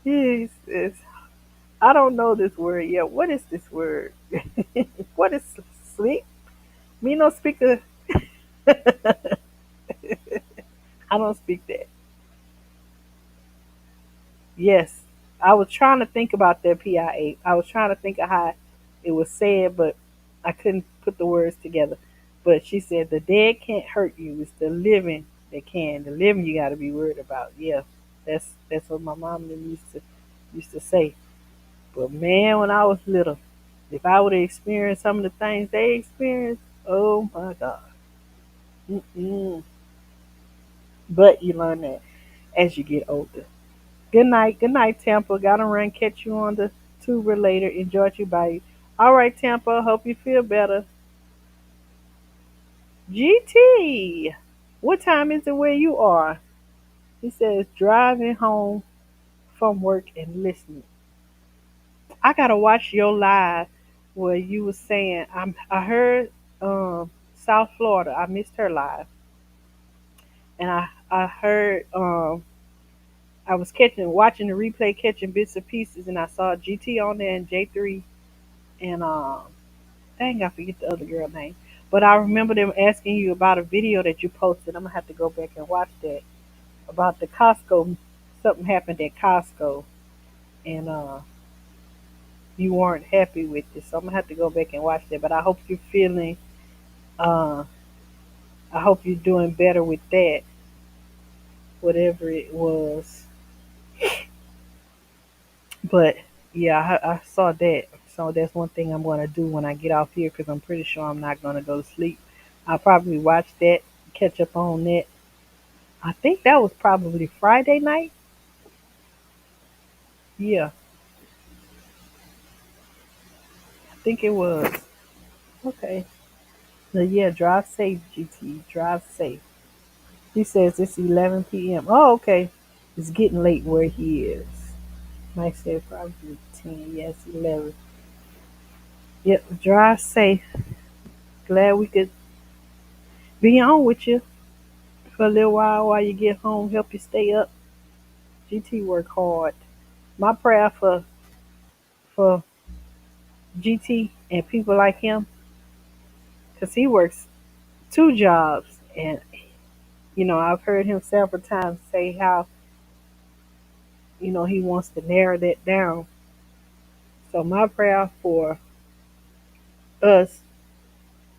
yes, I don't know this word yet. What is this word? What is sleep? Me no speak the. I don't speak that. Yes, I was trying to think about that PIA. I was trying to think of how it was said, but I couldn't put the words together. But she said the dead can't hurt you; it's the living that can. The living you got to be worried about. Yeah, that's what my mom and them used to say. But man, when I was little, if I would have experienced some of the things they experienced, oh my God. Mm-mm. But you learn that as you get older. Good night, Tampa. Gotta run, catch you on the tuber later. Enjoy you, bye. All right, Tampa. Hope you feel better. GT, what time is it where you are? He says driving home from work and listening. I gotta watch your live where you was saying I heard South Florida. I missed her live, and I heard I was watching the replay, catching bits and pieces, and I saw GT on there and J3 and dang, I forget the other girl name. But I remember them asking you about a video that you posted. I'm gonna have to go back and watch that about the Costco. Something happened at Costco, and you weren't happy with it. So I'm gonna have to go back and watch that. But I hope you're feeling. Uh, I hope you're doing better with that, whatever it was. But yeah, I saw that. So that's one thing I'm gonna do when I get off here because I'm pretty sure I'm not gonna go to sleep. I'll probably watch that, catch up on that. I think that was probably Friday night. Yeah, I think it was. Okay. So yeah, drive safe, GT. Drive safe. He says it's 11 p.m. Oh, okay. It's getting late where he is. Mike said probably 10. Yes, 11. Yep, drive safe. Glad we could be on with you for a little while you get home. Help you stay up. GT work hard. My prayer for GT and people like him, because he works two jobs, and I've heard him several times say how he wants to narrow that down. So my prayer for us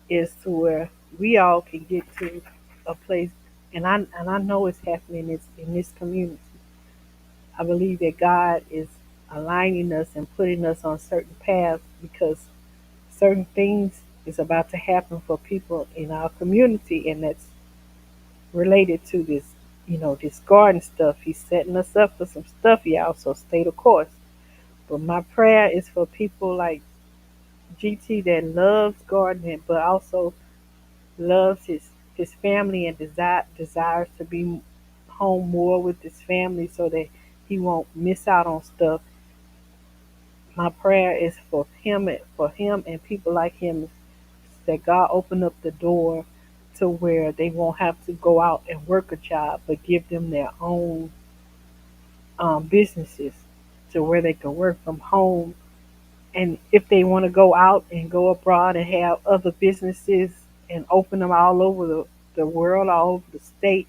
is to where we all can get to a place, and I know it's happening in this community. I believe that God is aligning us and putting us on certain paths because certain things is about to happen for people in our community, and that's related to this garden stuff. He's setting us up for some stuff, y'all. So stay the course. But my prayer is for people like GT that loves gardening, but also loves his family and desires to be home more with his family so that he won't miss out on stuff. My prayer is for him and people like him that God open up the door to where they won't have to go out and work a job, but give them their own businesses to where they can work from home. And if they want to go out and go abroad and have other businesses and open them all over the world, all over the state,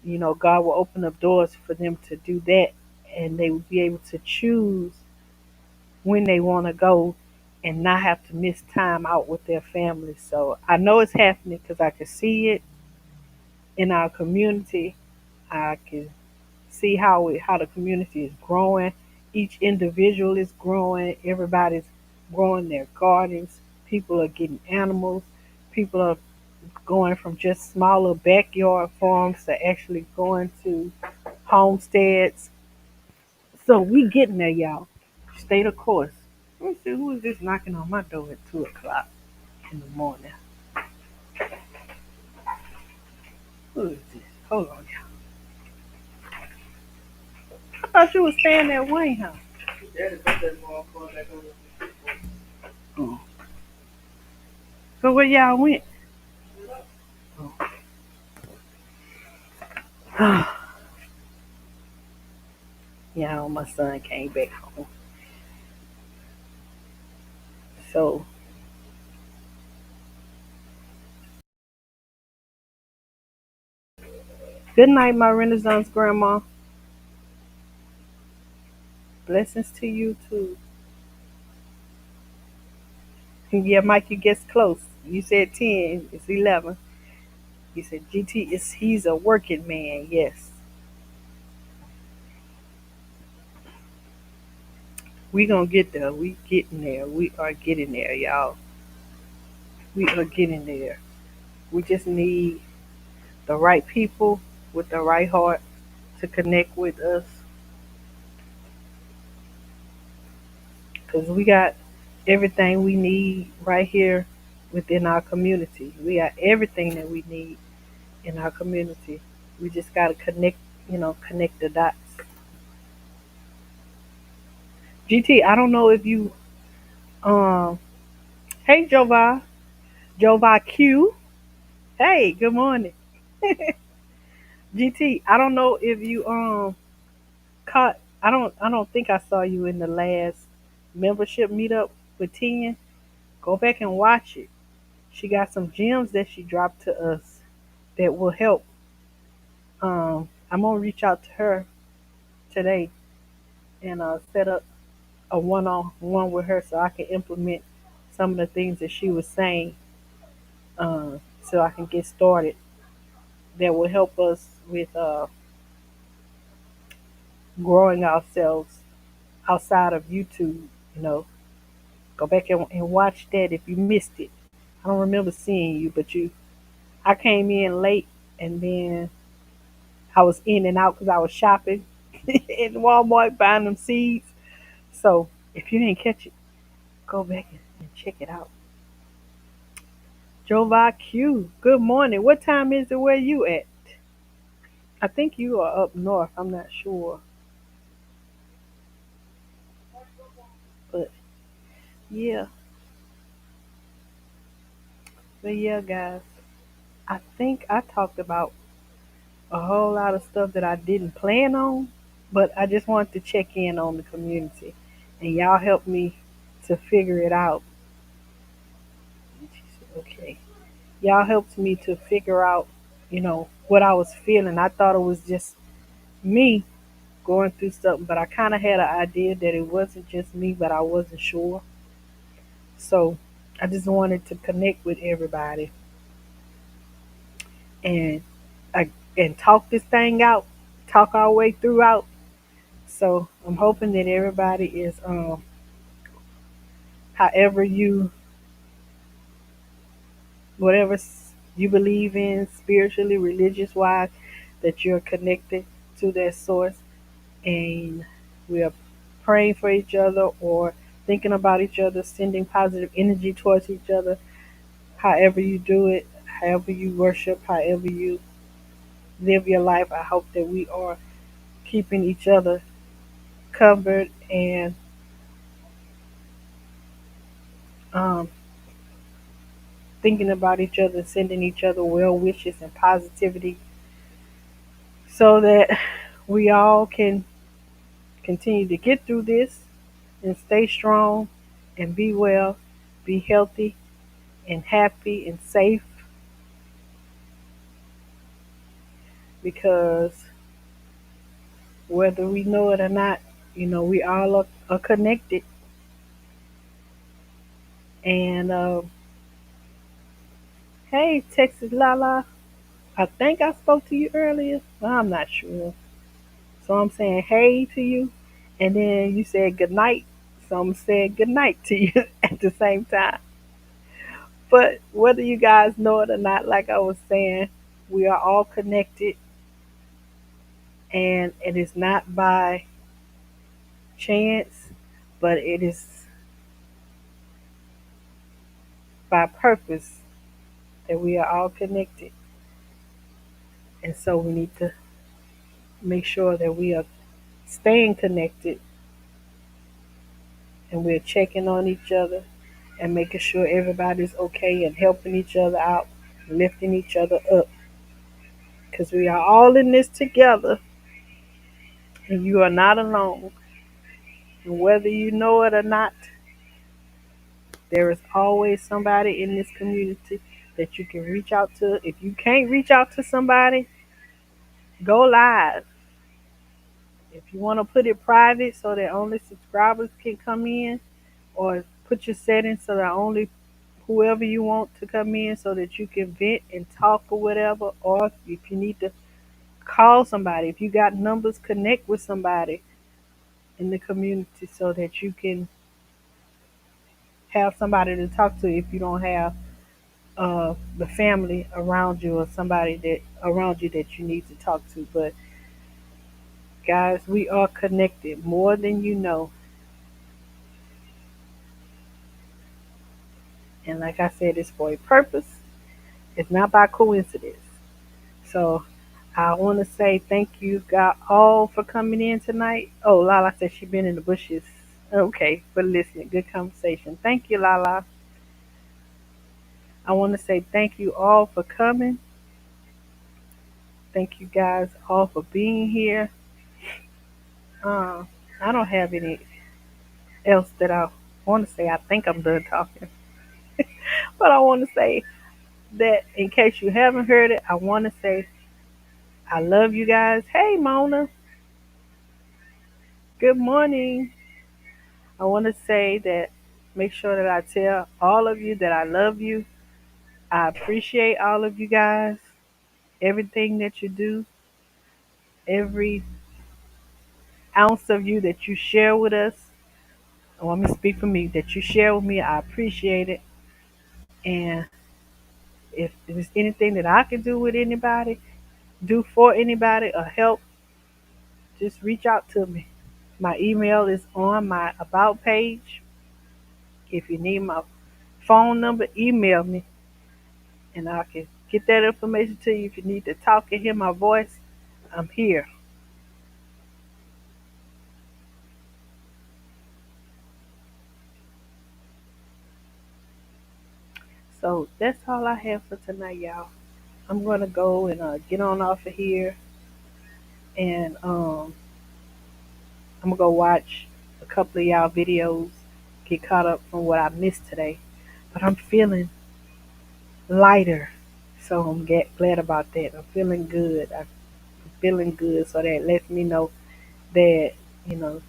God will open up doors for them to do that, and they will be able to choose when they want to go and not have to miss time out with their family. So I know it's happening because I can see it in our community. I can see how the community is growing. Each individual is growing. Everybody's growing their gardens. People are getting animals. People are going from just smaller backyard farms to actually going to homesteads. So we getting there, y'all. Stay the course. Let me see who is this knocking on my door at 2 o'clock in the morning. Who is this? Hold on, y'all. I thought you was staying at Wayne House. Oh. So where y'all went? Oh. Y'all, my son came back home. So good night, my Renaissance grandma. Blessings to you too. Yeah, Mike, you guessed close. You said 10. It's 11. He said GT is he's a working man. Yes, we gonna get there. We getting there. We are getting there, y'all. We are getting there. We just need the right people with the right heart to connect with us, because we got everything we need right here within our community. We got everything that we need in our community. We just gotta connect, connect the dots. GT, I don't know if you um hey Jova Q. Hey, good morning. GT, I don't know if you caught I don't think I saw you in the last membership meetup with Tien. Go back and watch it. She got some gems that she dropped to us that will help. I'm gonna reach out to her today and set up a one-on-one with her so I can implement some of the things that she was saying, so I can get started. That will help us with growing ourselves outside of YouTube. You know, go back and watch that if you missed it. I don't remember seeing you, but I came in late and then I was in and out because I was shopping in Walmart buying them seeds. So if you didn't catch it, go back and check it out. Jova Q, good morning. What time is it where you at? I think you are up north. I'm not sure. But yeah, but yeah, guys. I think I talked about a whole lot of stuff that I didn't plan on, but I just wanted to check in on the community. And y'all helped me to figure it out. Okay. Y'all helped me to figure out, what I was feeling. I thought it was just me going through something, but I kind of had an idea that it wasn't just me, but I wasn't sure. So I just wanted to connect with everybody and and talk this thing out, talk our way throughout. So I'm hoping that everybody is, however whatever you believe in, spiritually, religious wise, that you're connected to that source, and we are praying for each other or thinking about each other, sending positive energy towards each other. However you do it, however you worship, however you live your life, I hope that we are keeping each other covered and um, thinking about each other, sending each other well wishes and positivity so that we all can continue to get through this and stay strong and be well, be healthy and happy and safe. because whether we know it or not, we all are connected. And hey, Texas Lala, I think I spoke to you earlier, but I'm not sure. So I'm saying hey to you, and then you said good night. So I'm saying good night to you at the same time. But whether you guys know it or not, like I was saying, we are all connected, and it is not by chance, but it is by purpose that we are all connected. And so we need to make sure that we are staying connected and we're checking on each other and making sure everybody's okay and helping each other out, lifting each other up. Because we are all in this together and you are not alone. And whether you know it or not, there is always somebody in this community that you can reach out to. If you can't reach out to somebody, go live. If you want to put it private so that only subscribers can come in, or put your settings so that only whoever you want to come in so that you can vent and talk or whatever, or if you need to call somebody, if you got numbers, connect with somebody in the community so that you can have somebody to talk to if you don't have the family around you or somebody that around you that you need to talk to. But guys, we are connected more than you know. And like I said, it's for a purpose. It's not by coincidence. So I want to say thank you, God, all for coming in tonight. Oh, Lala said she been in the bushes. Okay, for listening. Good conversation. Thank you, Lala. I want to say thank you all for coming. Thank you guys all for being here. Uh, I don't have any else that I want to say. I think I'm done talking. But I want to say that in case you haven't heard it, I want to say I love you guys. Hey, Mona. Good morning. I want to say that make sure that I tell all of you that I love you. I appreciate all of you guys, everything that you do, every ounce of you that you share with us. I want me to speak for me that you share with me. I appreciate it. And if there's anything that I can do with anybody, do for anybody, or help, just reach out to me. My email is on my About page. If you need my phone number, email me and I can get that information to you. If you need to talk and hear my voice, I'm here. So that's all I have for tonight, y'all. I'm gonna go and get on off of here, and I'm gonna go watch a couple of y'all videos, get caught up from what I missed today. But I'm feeling lighter, so I'm glad about that. I'm feeling good. I'm feeling good, so that lets me know that you know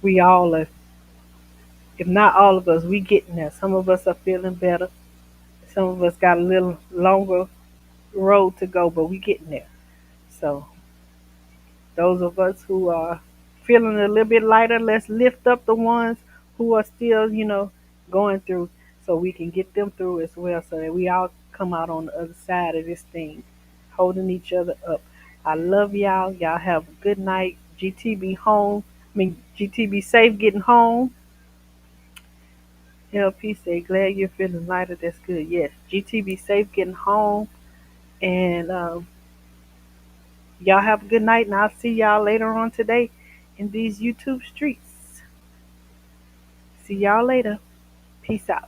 we all are. If not all of us, we getting there. Some of us are feeling better. Some of us got a little longer road to go, but we getting there. So those of us who are feeling a little bit lighter, let's lift up the ones who are still, going through so we can get them through as well so that we all come out on the other side of this thing, holding each other up. I love y'all. Y'all have a good night. GTB home. GTB safe getting home. LP say, glad you're feeling lighter. That's good. Yes. GTB safe getting home. And y'all have a good night. And I'll see y'all later on today in these YouTube streets. See y'all later. Peace out.